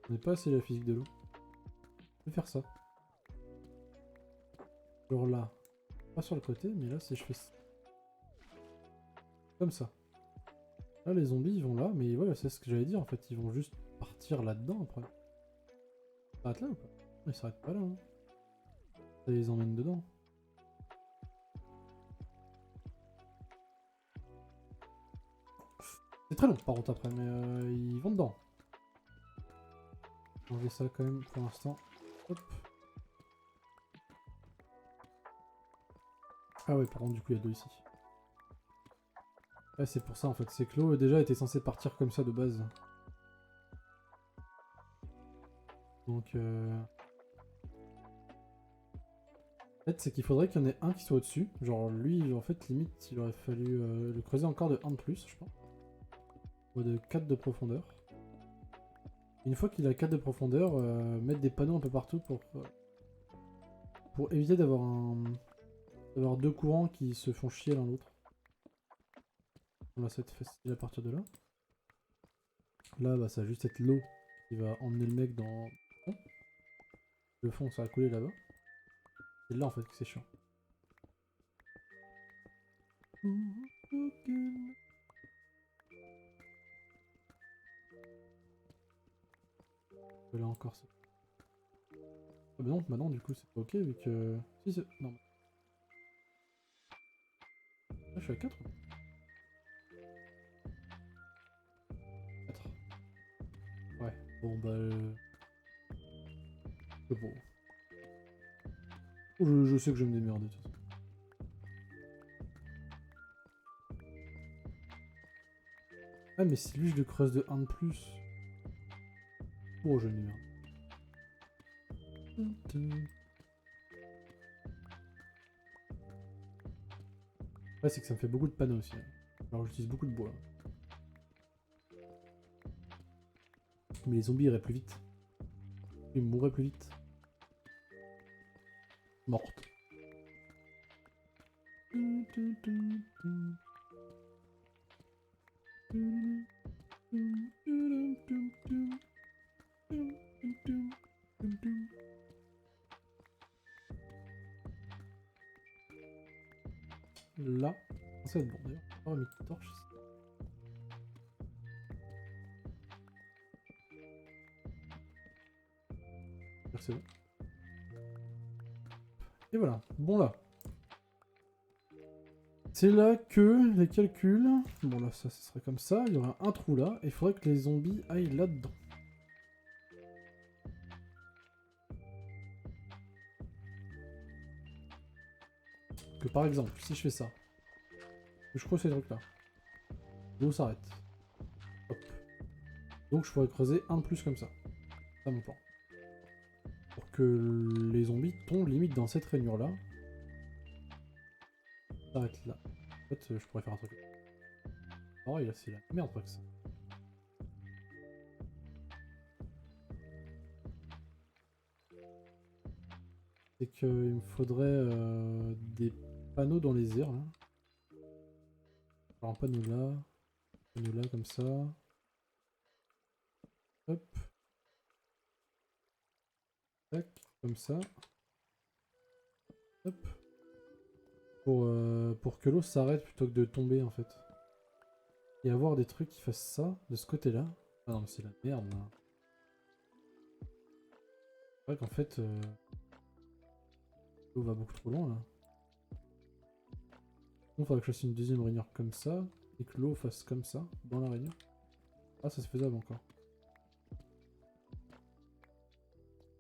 On n'est pas assez la physique de l'eau. Je vais faire ça. Genre là. Pas sur le côté mais là si je fais ça. Comme ça. Là les zombies ils vont là mais ouais c'est ce que j'allais dire en fait. Ils vont juste partir là-dedans après. Ils s'arrêtent là ou pas? Ils s'arrêtent pas là. Hein. Ça les emmène dedans. C'est très long par contre après, mais ils vont dedans. Enlever ça quand même pour l'instant. Hop. Ah ouais, par contre du coup il y a de l'eau ici. Ouais, c'est pour ça en fait, c'est que l'eau déjà était censée partir comme ça de base. Donc en fait c'est qu'il faudrait qu'il y en ait un qui soit au-dessus. Genre lui en fait limite il aurait fallu le creuser encore de 1 de plus je pense. Ou de 4 de profondeur. Une fois qu'il a 4 de profondeur, mettre des panneaux un peu partout pour éviter d'avoir deux courants qui se font chier l'un l'autre. On va être facile à partir de là. Là, bah, ça va juste être l'eau qui va emmener le mec dans le fond, ça va couler là-bas. C'est là en fait que c'est chiant. Là encore ça. Ah bah non, maintenant du coup c'est pas ok vu que... Si c'est... Non. Là je suis à 4. 4. Ouais, bon bah... C'est bon. Je sais que je vais me démerder de toute façon. Ah mais si lui je le creuse de 1 de plus... Oh je nuis. Ouais c'est que ça me fait beaucoup de panneaux aussi. Alors j'utilise beaucoup de bois. Mais les zombies iraient plus vite. Ils mourraient plus vite. Morte. Là, ça va être bon d'ailleurs. On va mettre une torche ici. C'est bon. Et voilà, bon là. C'est là que les calculs... Bon là, ça serait comme ça, il y aura un trou là, et il faudrait que les zombies aillent là-dedans. Que par exemple, si je fais ça, que je creuse ces trucs là, l'eau s'arrête. Hop. Donc je pourrais creuser un de plus comme ça. Ça mon plan. Pour que les zombies tombent limite dans cette rainure là. S'arrête là. En fait, je pourrais faire un truc. Oh, il a c'est la merde pas que ça. C'est qu'il me faudrait des panneaux dans les airs là. Alors un panneau là comme ça. Hop. Tac, comme ça. Hop. Pour que l'eau s'arrête plutôt que de tomber en fait. Et avoir des trucs qui fassent ça de ce côté là. Ah non mais c'est la merde là. C'est vrai qu'en fait l'eau va beaucoup trop loin là. Il faudrait que je fasse une deuxième rainure comme ça. Et que l'eau fasse comme ça dans la rainure. Ah ça c'est faisable encore.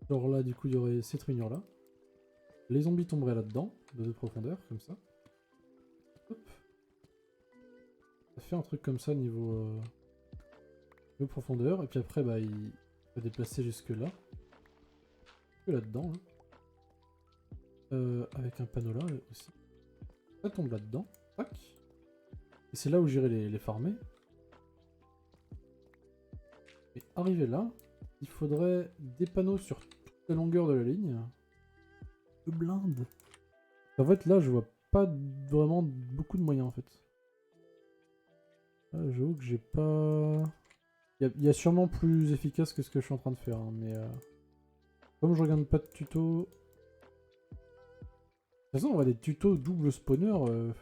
Alors là du coup il y aurait cette rainure là. Les zombies tomberaient là-dedans, de 2 profondeurs, comme ça. Hop. Ça fait un truc comme ça niveau profondeur. Et puis après bah il va déplacer jusque là. Que là-dedans. Hein. Avec un panneau là aussi. Ça tombe là-dedans. Tac. Et c'est là où j'irai les farmer. Et arrivé là, il faudrait des panneaux sur toute la longueur de la ligne. De blinde. En fait là je vois pas vraiment beaucoup de moyens en fait. Là j'avoue que j'ai pas... Il y a sûrement plus efficace que ce que je suis en train de faire, hein, mais comme je regarde pas de tuto... De toute façon on va des tutos double spawner, il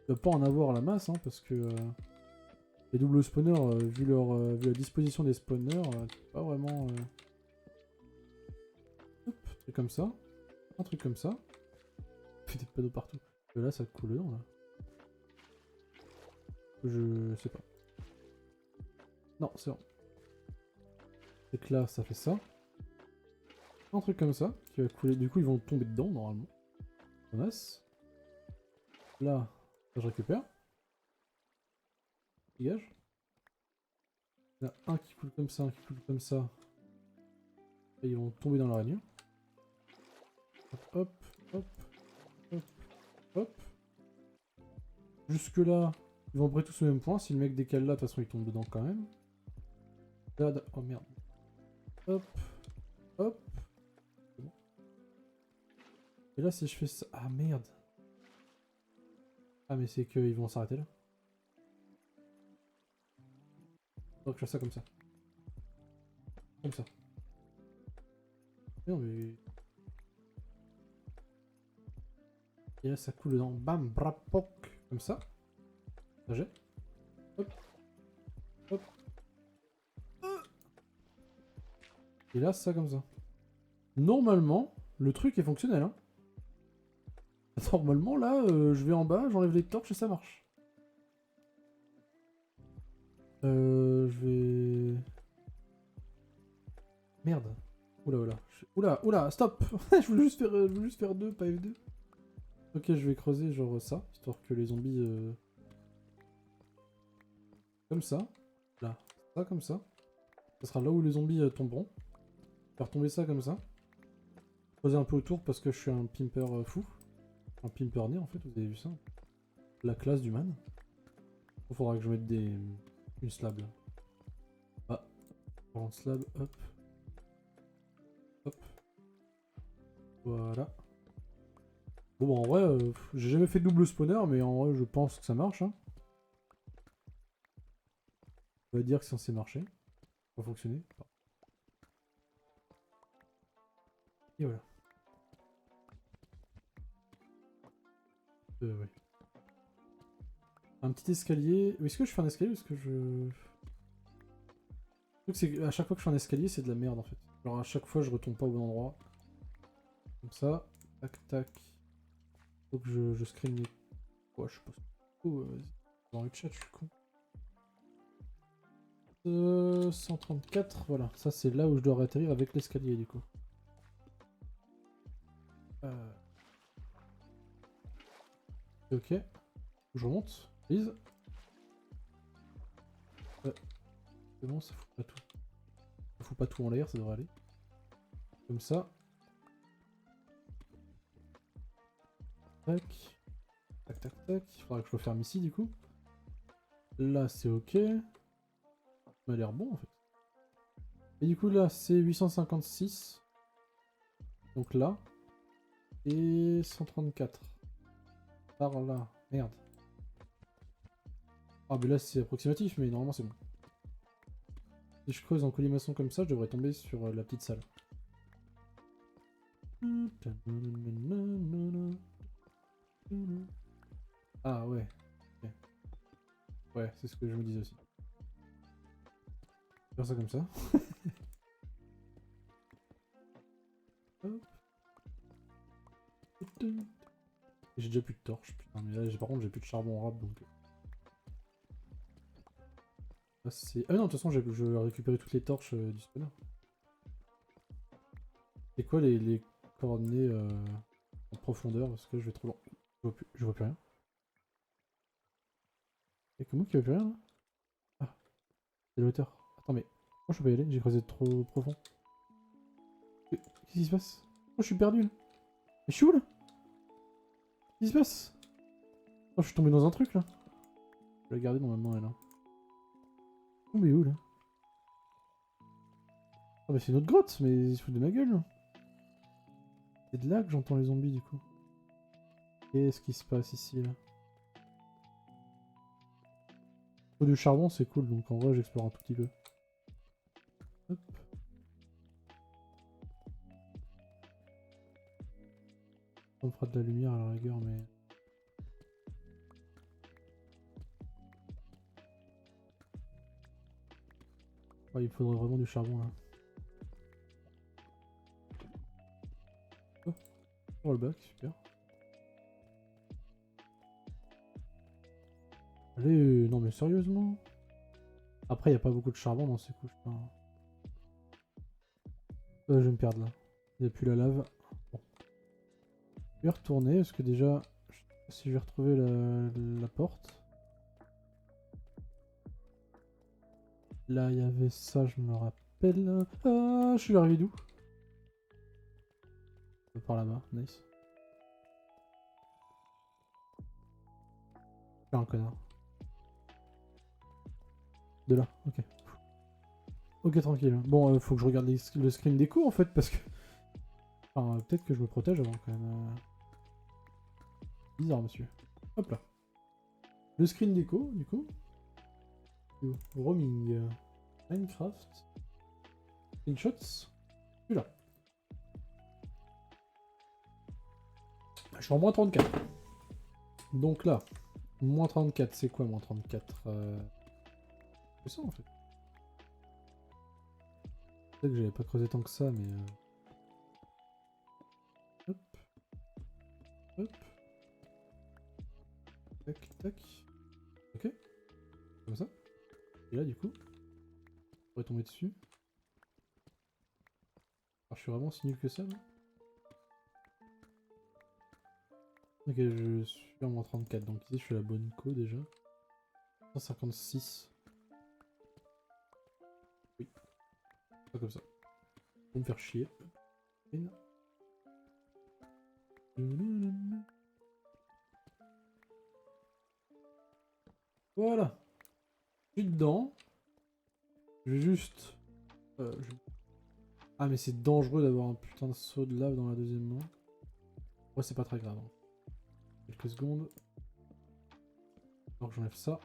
doit pas en avoir la masse, hein, parce que les double spawners, vu la disposition des spawners, c'est pas vraiment... Hop, un truc comme ça. Un truc comme ça. Fait des panneaux partout. Et là ça coule dedans là. Je sais pas. Non, c'est bon. C'est que là ça fait ça. Un truc comme ça qui va couler. Du coup ils vont tomber dedans normalement. Masse. Là, je récupère. Dégage. Il y en a un qui coule comme ça, un qui coule comme ça. Et ils vont tomber dans la rainure. Hop, hop, hop, hop. Jusque là, ils vont après tous au même point. Si le mec décale là, de toute façon il tombe dedans quand même. Là, oh merde. Hop, hop. C'est bon. Et là si je fais ça... Ah merde. Ah mais c'est qu'ils vont s'arrêter là. Donc je fais ça comme ça. Comme ça. Non mais... Et là ça coule dedans. Bam, brapok. Comme ça. Ça jette. Hop. Hop. Et là ça comme ça. Normalement, le truc est fonctionnel. Hein. Normalement là, je vais en bas, j'enlève les torches et ça marche. Je vais... Merde. Oula, oula. Oula, oula, stop. Je voulais juste faire 2, pas F2. Ok, je vais creuser genre ça, histoire que les zombies... Comme ça. Là. Ça, comme ça. Ça sera là où les zombies tomberont. Faire tomber ça comme ça. Creuser un peu autour parce que je suis un pimper fou. Un pimper né en fait, vous avez vu ça. La classe du man. Il faudra que je mette une slab là. Ah. Grande slab, hop. Hop. Voilà. Bon, en vrai, j'ai jamais fait de double spawner, mais en vrai, je pense que ça marche. Hein. On va dire que c'est censé marcher. Ça va fonctionner. Et voilà. Ouais. Un petit escalier. Est-ce que je fais un escalier ou est-ce que je... Le truc c'est qu'à chaque fois que je fais un escalier, c'est de la merde en fait. Genre à chaque fois, je retombe pas au bon endroit. Comme ça. Tac, tac. Faut que je screen les... Ouais, je sais pas. Oh, dans le chat, je suis con. 134, voilà. Ça, c'est là où je dois atterrir avec l'escalier, du coup. Ok. Je remonte. Please. C'est bon, ça fout pas tout. Ça fout pas tout en l'air, ça devrait aller. Comme ça. Tac. Tac, tac, tac. Il faudra que je referme ici, du coup. Là, c'est ok. Ça m'a l'air bon, en fait. Et du coup, là, c'est 856. Donc là. Et 134. Par là. Merde. Ah, mais là, c'est approximatif, mais normalement, c'est bon. Si je creuse en colimaçon comme ça, je devrais tomber sur la petite salle. Ah ouais. Okay. Ouais, c'est ce que je me disais aussi. Faire ça comme ça. Hop. J'ai déjà plus de torches, putain, mais là par contre j'ai plus de charbon rap donc. Ah, c'est... Ah non, de toute façon je vais récupérer toutes les torches du spawner. C'est quoi les coordonnées en profondeur? Parce que je vais trop loin. Je vois plus rien. Et comment qu'il y a plus rien là? Ah, c'est la hauteur. Attends, mais moi je peux pas y aller, j'ai creusé trop profond. Qu'est-ce qui se passe? Oh, je suis perdu là. Mais je suis où là? Qu'est-ce qui se passe? Oh, je suis tombé dans un truc là. Je vais la garder normalement elle là. Oh, mais où là? Ah, mais c'est une autre grotte, mais ils se foutent de ma gueule là. C'est de là que j'entends les zombies du coup. Qu'est-ce qui se passe ici là? Faut du charbon, c'est cool, donc en vrai j'explore un tout petit peu. Hop. On me fera de la lumière à la rigueur, mais... Ouais, il faudrait vraiment du charbon là. Oh, sur le bac, super. Allez, non mais sérieusement. Après, il n'y a pas beaucoup de charbon dans ces couches. Hein. Je vais me perdre là. Il n'y a plus la lave. Bon. Je vais retourner, parce que déjà, je sais pas si je vais retrouver la porte. Là, il y avait ça, je me rappelle. Ah, je suis arrivé d'où? Par là-bas, nice. Je suis un connard. De là, ok. Ok, tranquille. Bon, faut que je regarde le screen déco en fait, parce que... Enfin, peut-être que je me protège avant quand même. Bizarre, monsieur. Hop là. Le screen déco, du coup. Roaming. Minecraft. Screenshots. Celui-là. Je suis en moins 34. Donc là, moins 34, c'est quoi moins 34 C'est ça en fait. C'est que j'avais pas creusé tant que ça, mais... Hop. Hop. Tac, tac. Ok. Comme ça. Et là, du coup, on pourrait tomber dessus. Alors, je suis vraiment si nul que ça, là. Ok, je suis en moins 34, donc ici, je suis à la bonne co, déjà. 156. Oui. Pas comme ça. Pour me faire chier. Voilà. Je suis dedans. Je vais juste... Ah mais c'est dangereux d'avoir un putain de saut de lave dans la deuxième main. Ouais, c'est pas très grave. Hein. Quelques secondes. Alors que j'enlève ça.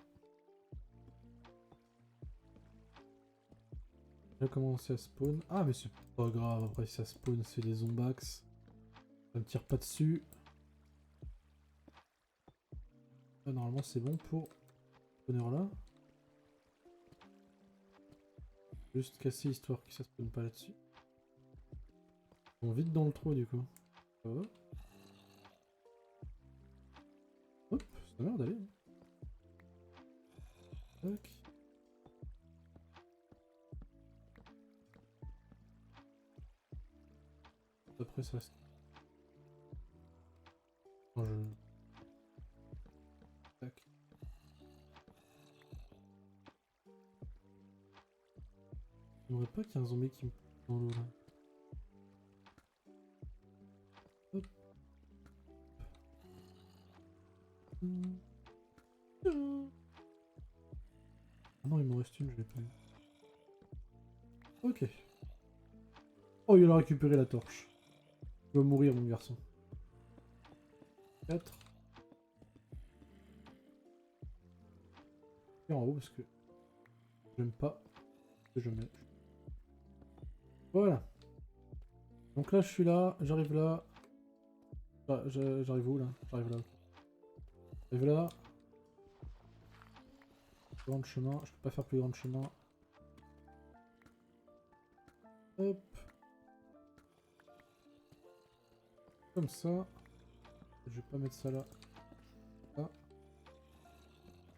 Il a commencé à spawn. Ah, mais c'est pas grave, après, si ça spawn, c'est des zombax. Ça me tire pas dessus. Là, normalement, c'est bon pour spawner là. Juste casser histoire que ça spawn pas là-dessus. Ils vont vite dans le trou, du coup. Ça va. Hop, ça a l'air d'aller. Tac. Après ça. Quand je. Tac. Il n'y aurait pas qu'il y a un zombie qui me pousse dans l'eau là. Hop. Ah non, il m'en reste une, je l'ai pas eu. Ok. Oh, il a récupéré la torche. Tu vas mourir, mon garçon. 4. Et en haut, parce que j'aime pas que je mets. Voilà. Donc là, je suis là, j'arrive là. Ah, j'arrive où là? J'arrive là. J'arrive là. Grand chemin, je peux pas faire plus grand chemin. Hop. Comme ça. Je vais pas mettre ça là. Ça.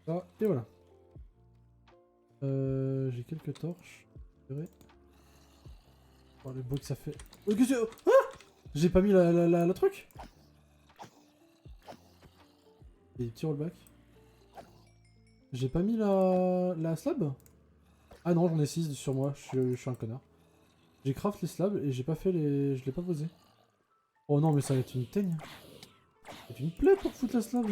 Ça. Et voilà. J'ai quelques torches. Oh, le bruit que ça fait. Oh, qu'est-ce que... Ah, j'ai pas mis la truc. Il y a des petits rollbacks. J'ai pas mis la slab. Ah non, j'en ai 6 sur moi, je suis un connard. J'ai craft les slabs et j'ai pas fait les... Je l'ai pas posé. Oh non, mais ça va être une teigne. C'est une plaie pour foutre la slab.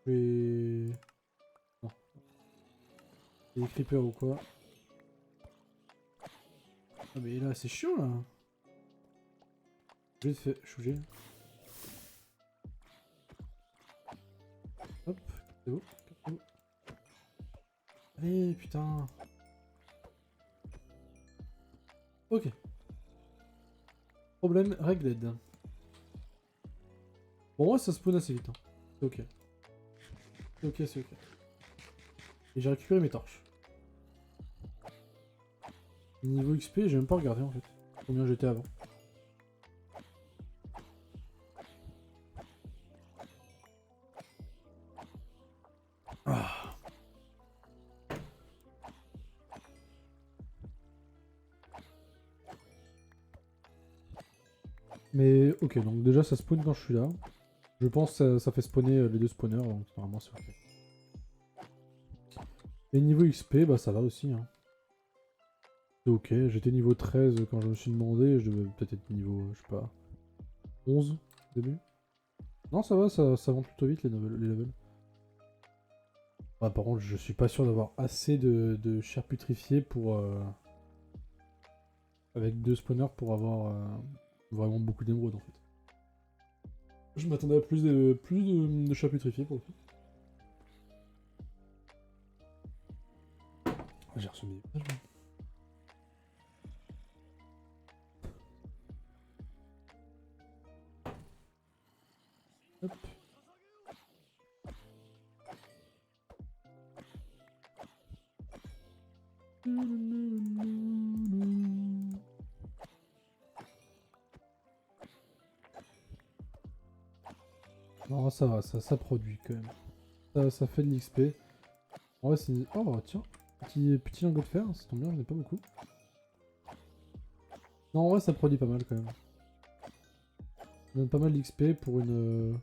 Mais... Non. Il y a des creepers ou quoi? Ah mais là, c'est chiant là. Je suis obligé. Hop, c'est bon. Allez, putain. Ok. Problème réglé. Bon, ouais, ça spawn assez vite. Hein. C'est ok. C'est ok, c'est ok. Et j'ai récupéré mes torches. Niveau XP, j'ai même pas regardé en fait. Combien j'étais avant. Ah. Mais ok, donc déjà ça spawn quand je suis là. Je pense que ça fait spawner les deux spawners, donc normalement c'est ok. Et niveau XP, bah ça va aussi. Hein. C'est ok, j'étais niveau 13 quand je me suis demandé, je devais peut-être être niveau, je sais pas, 11 au début. Non ça va, ça monte plutôt vite les levels. Ah, par contre, je suis pas sûr d'avoir assez de chair putrifiée pour... avec deux spawners pour avoir vraiment beaucoup d'émeraudes en fait. Je m'attendais à plus de chair putrifiée pour le coup. Ah, j'ai reçu mes pages. Hop. Non, ça va, ça produit quand même. Ça fait de l'XP. En vrai, c'est... Oh, tiens. Petit lingot de fer, ça tombe bien, j'en ai pas beaucoup. Non, en vrai, ça produit pas mal quand même. Ça donne pas mal d'XP pour une...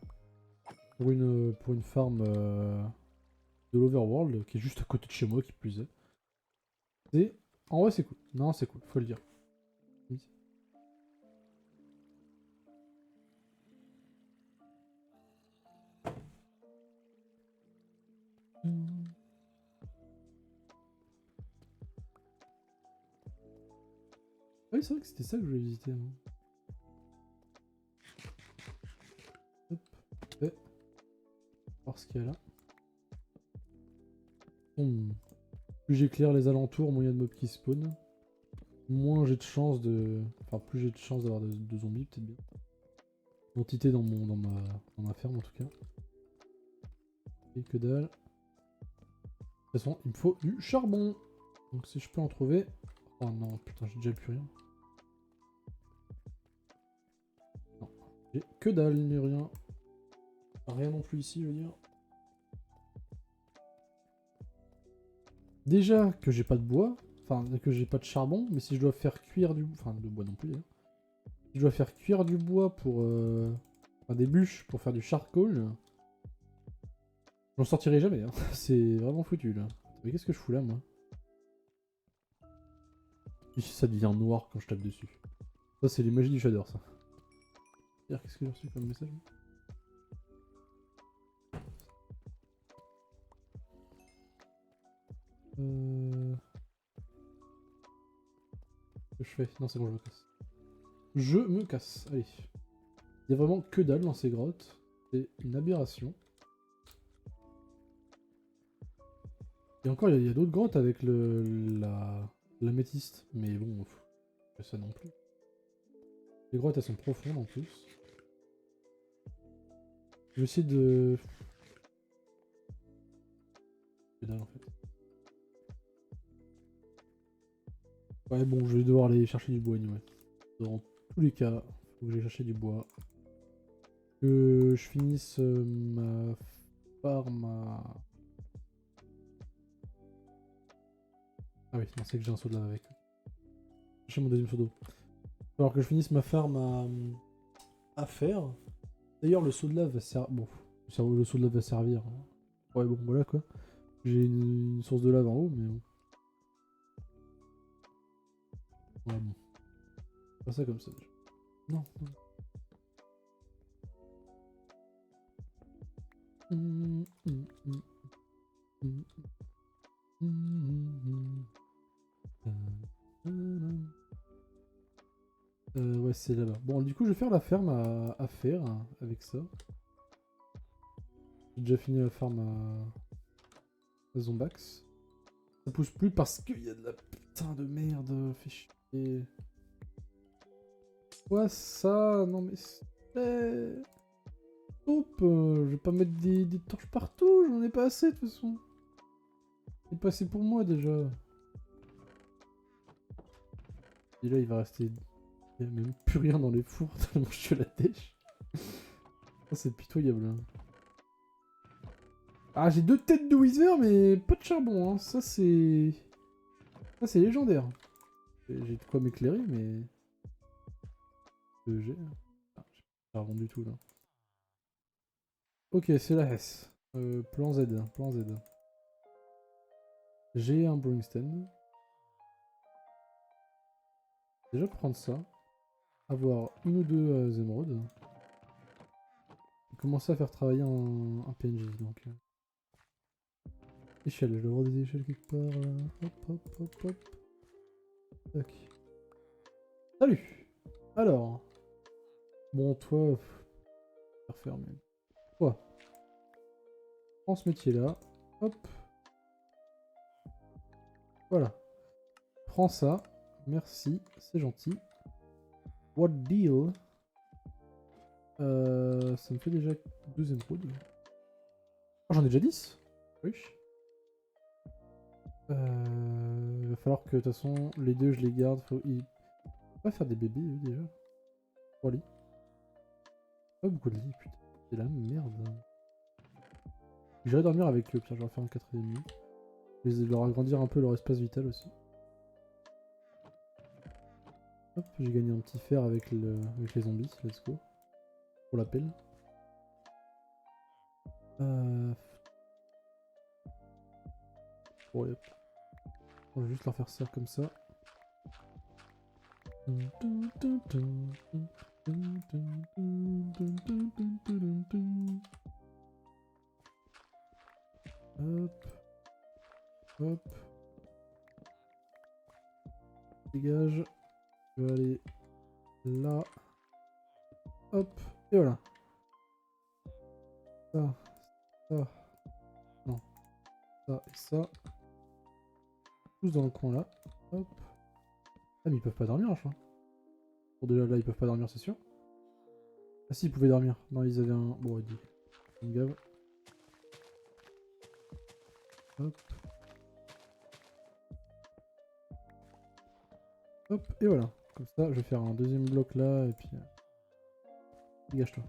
Pour une farm de l'Overworld, qui est juste à côté de chez moi, qui plus est. Et... En vrai, c'est cool. Non, c'est cool, faut le dire. Oui. Ah oui, c'est vrai que c'était ça que je voulais visiter. Hein. Hop. Ouais. voir ce qu'il y a là. Plus j'éclaire les alentours, moins il y a de mobs qui spawnent. Moins j'ai de chance de... Enfin, plus j'ai de chance d'avoir de zombies, peut-être bien. Quantité dans ma ferme, en tout cas. Et que dalle. De toute façon, il me faut du charbon. Donc si je peux en trouver... Oh non, putain, j'ai déjà plus rien. Non, j'ai que dalle, ni rien. Rien non plus ici, je veux dire. Déjà que j'ai pas de bois, enfin que j'ai pas de charbon, mais si je dois faire cuire du... Enfin, de bois non plus, hein. Si je dois faire cuire du bois pour... Enfin, des bûches pour faire du charcoal, j'en sortirai jamais, hein. C'est vraiment foutu, là. Mais qu'est-ce que je fous là, moi? Ici, ça devient noir quand je tape dessus. Ça, c'est les magies du shader, ça. Qu'est-ce que j'ai reçu comme message? Qu'est-ce que je fais? Non, c'est bon, je me casse. Je me casse, allez. Il y a vraiment que dalle dans ces grottes. C'est une aberration. Et encore, il y a d'autres grottes avec l'améthyste. Mais bon, pas ça non plus. Les grottes, elles sont profondes en plus. Je vais essayer de... Que dalle en fait. Ouais, bon, je vais devoir aller chercher du bois anyway. Dans tous les cas, faut que j'aille chercher du bois. Que je finisse ma farm à... Ah oui, non, c'est que j'ai un seau de lave avec. Chercher mon deuxième seau d'eau. Alors que je finisse ma farm à faire. D'ailleurs, le seau de lave va servir... Bon, le seau de lave va servir. Ouais, bon, voilà quoi. J'ai une source de lave en haut, mais bon. Ouais, bon. Pas ça comme ça. Non, non. Ouais, c'est là-bas. Bon, du coup, je vais faire la ferme à faire avec ça. J'ai déjà fini la ferme à Zombax. Ça pousse plus parce qu'il y a de la putain de merde. Fait chier. Ouais, ça, non mais... Stop, je vais pas mettre des torches partout, j'en ai pas assez de toute façon. C'est pas assez pour moi déjà. Et là, il va rester... Il y a même plus rien dans les fours tellement je suis à la dèche. Oh, c'est pitoyable. Hein. Ah, j'ai 2 têtes de Wither, mais pas de charbon. Hein. Ça, c'est légendaire. J'ai de quoi m'éclairer, mais... J'ai... Ah, j'ai pas de charbon du tout, là. Ok, c'est la S. Plan Z, plan Z. J'ai un brewing stand. Déjà prendre ça. Avoir une ou deux émeraudes. Commencer à faire travailler un PNJ, donc... Échelle, je dois avoir des échelles quelque part. Hop, hop, hop, hop. Tac. Salut. Alors. Bon, toi... Faire mais... Toi. Prends ce métier-là. Hop. Voilà. Prends ça. Merci, c'est gentil. What deal? Ça me fait déjà 2 émeraudes. Oh, j'en ai déjà 10. Oui. Il va falloir que de toute façon les deux je les garde. Il va faire des bébés eux, déjà. 3 lits. Pas beaucoup de lits, putain. C'est la merde. J'irai dormir avec eux, Pierre, je vais leur faire un 4,5. Je vais leur agrandir un peu leur espace vital aussi. Hop, j'ai gagné un petit fer avec les zombies, let's go. Pour la pelle. Bon, hop. On va juste leur faire ça comme ça. Hop. Hop. Dégage. Je vais aller là. Hop. Et voilà. Ça. Ça. Non. Ça et ça. Tous dans le coin là. Hop. Ah mais ils peuvent pas dormir je crois. Pour déjà là ils peuvent pas dormir c'est sûr. Ah si ils pouvaient dormir. Non ils avaient un... Bon il dit. Une gave. Hop. Hop. Et voilà. Comme ça je vais faire un deuxième bloc là et puis... Dégage-toi.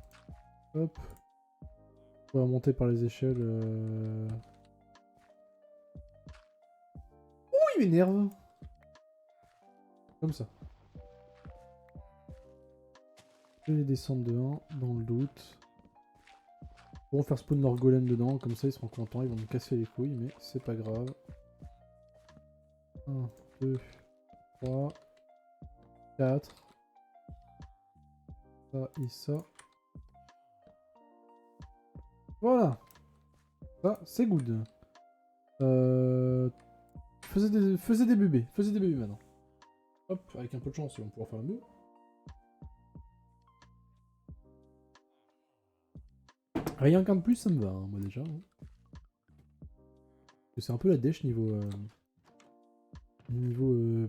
Hop. On va monter par les échelles. Ouh il m'énerve. Comme ça. Je vais descendre de 1 dans le doute. Ils vont faire spawn leur golem dedans, comme ça ils seront contents, ils vont me casser les couilles, mais c'est pas grave. 1, 2, 3, 4. Ça et ça. Voilà. Ça, c'est good. Faisez des bébés. Faisez des bébés maintenant. Hop, avec un peu de chance, ils vont pouvoir faire un mot. Rien qu'un de plus, ça me va, hein, moi déjà. Hein. C'est un peu la dèche niveau...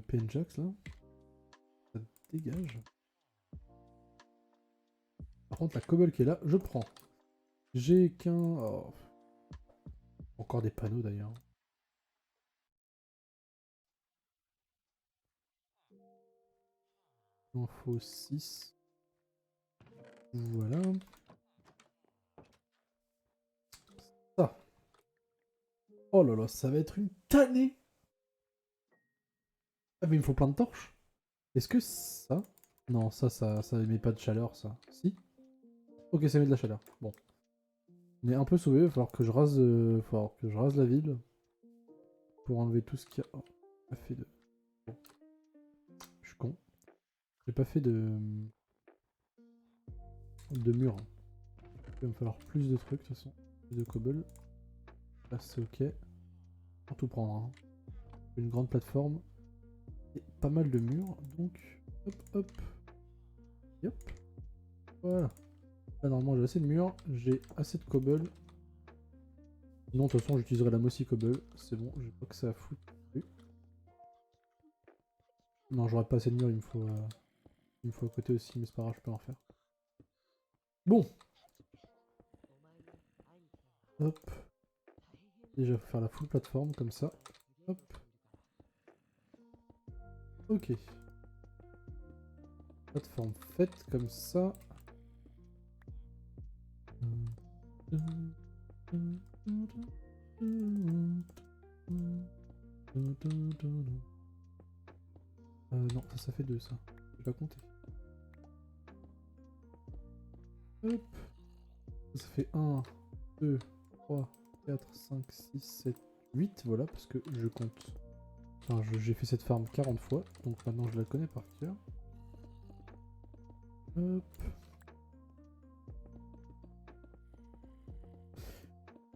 PNJax là. Ça dégage. Par contre, la cobble qui est là, je prends. J'ai qu'un... Oh. Encore des panneaux d'ailleurs. Il en faut 6. Voilà. Ça. Oh là là, ça va être une tannée. Ah mais il me faut plein de torches. Est-ce que ça... Non, ça émet pas de chaleur, ça. Si. Ok, ça met de la chaleur. Bon. On est un peu sauvé, il va falloir que je rase, la ville. Pour enlever tout ce qu'il y a... Oh, j'ai pas fait de... Bon. Je suis con. J'ai pas fait de mur. Hein. Il va me falloir plus de trucs, de toute façon. Plus de cobble. Là, c'est ok. Pour tout prendre. Hein. Une grande plateforme. Et pas mal de murs, donc... Hop, hop. Yep. Voilà. Là, normalement, j'ai assez de murs. J'ai assez de cobble. Sinon, de toute façon, j'utiliserai la mossy cobble. C'est bon, j'ai pas que ça à foutre. Non, j'aurai pas assez de murs, il me faut à côté aussi, mais c'est pas grave, je peux en faire. Bon. Hop. Déjà, faut faire la full plateforme, comme ça. Hop. Ok. Plateforme faite, comme ça. Non, ça fait 2, ça. J'ai pas compté. Hop. Ça fait 1, 2, 3, 4, 5, 6, 7, 8, voilà, parce que je compte. Enfin, j'ai fait cette farm 40 fois, donc maintenant je la connais par cœur. Hop.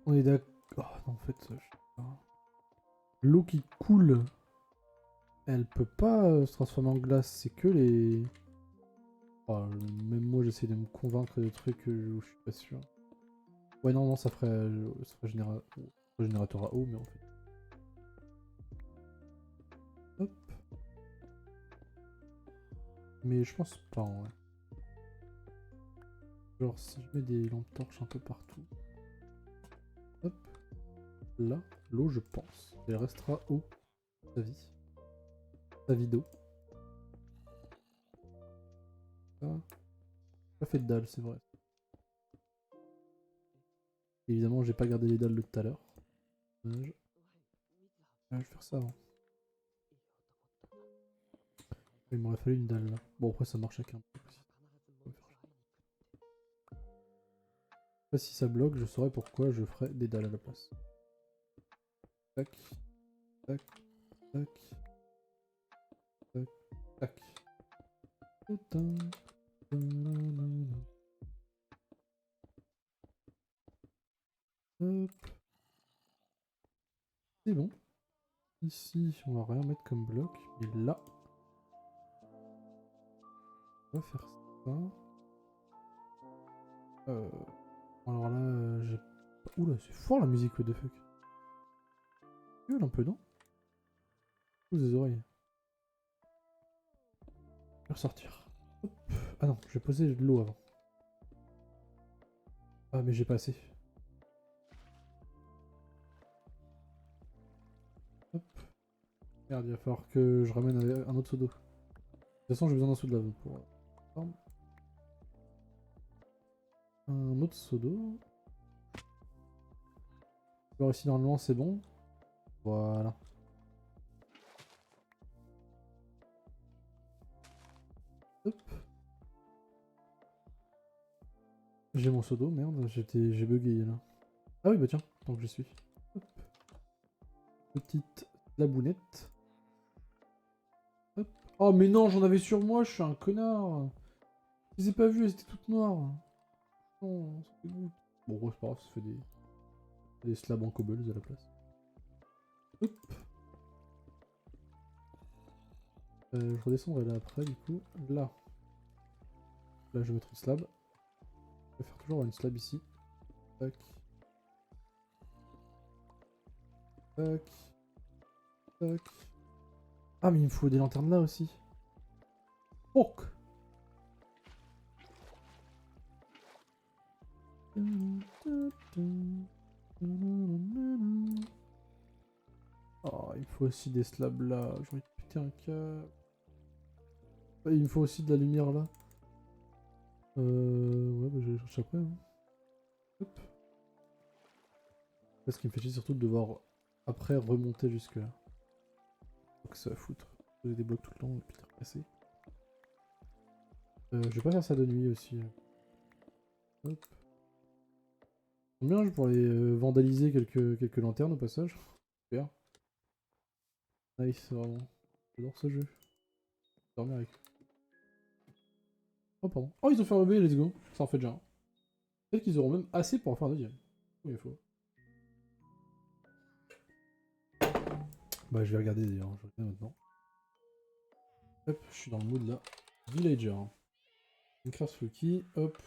On est d'accord. Oh non, en fait, je sais pas. L'eau qui coule, elle peut pas se transformer en glace, c'est que les... Oh, même moi j'essaie de me convaincre de trucs où je suis pas sûr. Ouais non, ça ferait générateur à eau, mais en fait... Hop. Mais je pense pas en vrai. Genre si je mets des lampes torches un peu partout. Hop. Là, l'eau je pense. Elle restera eau. Sa vie. Sa vie d'eau. Ça. Pas fait de dalle, c'est vrai. Évidemment, j'ai pas gardé les dalles de tout à l'heure. Je vais faire ça avant. Il m'aurait fallu une dalle là. Bon, après, ça marche avec un bloc aussi. Après, si ça bloque, je saurais pourquoi je ferais des dalles à la place. Tac. Tac. Tac. Tac. Tac. Hop. C'est bon. Ici, on va rien mettre comme bloc. Mais là, on va faire ça. Alors là, j'ai... Oula, c'est fort la musique, what the fuck. Gueule un peu, non? Ouh, des oreilles. Je vais ressortir. Hop. Ah non, je vais poser de l'eau avant. Ah, mais j'ai pas assez. Hop. Merde, il va falloir que je ramène un autre seau d'eau. De toute façon, j'ai besoin d'un seau de lave pour... Un autre seau d'eau. Alors ici, normalement, c'est bon. Voilà. Hop. J'ai mon seau d'eau, merde, j'ai bugué là. Ah oui, bah tiens, tant que je suis. Hop. Petite labounette. Hop. Oh mais non, j'en avais sur moi, je suis un connard. Je les ai pas vues, elles étaient toutes noires. Non, ça fait goût. Bon, c'est pas grave, ça fait des slabs en cobbles à la place. Hop. Je redescendrai là après, du coup. Là. Là, je vais mettre une slab. Je vais faire toujours une slab ici. Tac. Tac. Tac. Ah, mais il me faut des lanternes là aussi. Oh! Oh, il me faut aussi des slabs là. J'ai envie de péter un câble. Il me faut aussi de la lumière là. Ouais, bah je vais chercher après. Hein. Hop. Parce qu'il me fait chier surtout de devoir après remonter jusque là. Donc ça va foutre. J'ai des blocs tout le temps, et puis t'es repassé. Je vais pas faire ça de nuit aussi. Hop. Bien, je pourrais vandaliser quelques lanternes au passage. Super. Nice, vraiment. J'adore ce jeu. Dormir avec. Oh, pardon. Oh, ils ont fait un bébé, let's go. Ça en fait déjà un. Peut-être qu'ils auront même assez pour en faire un deuxième. Oui, il faut. Bah, je vais regarder d'ailleurs. Je regarde maintenant. Hop, je suis dans le mood là. Villager. Minecraft Floki. Hop.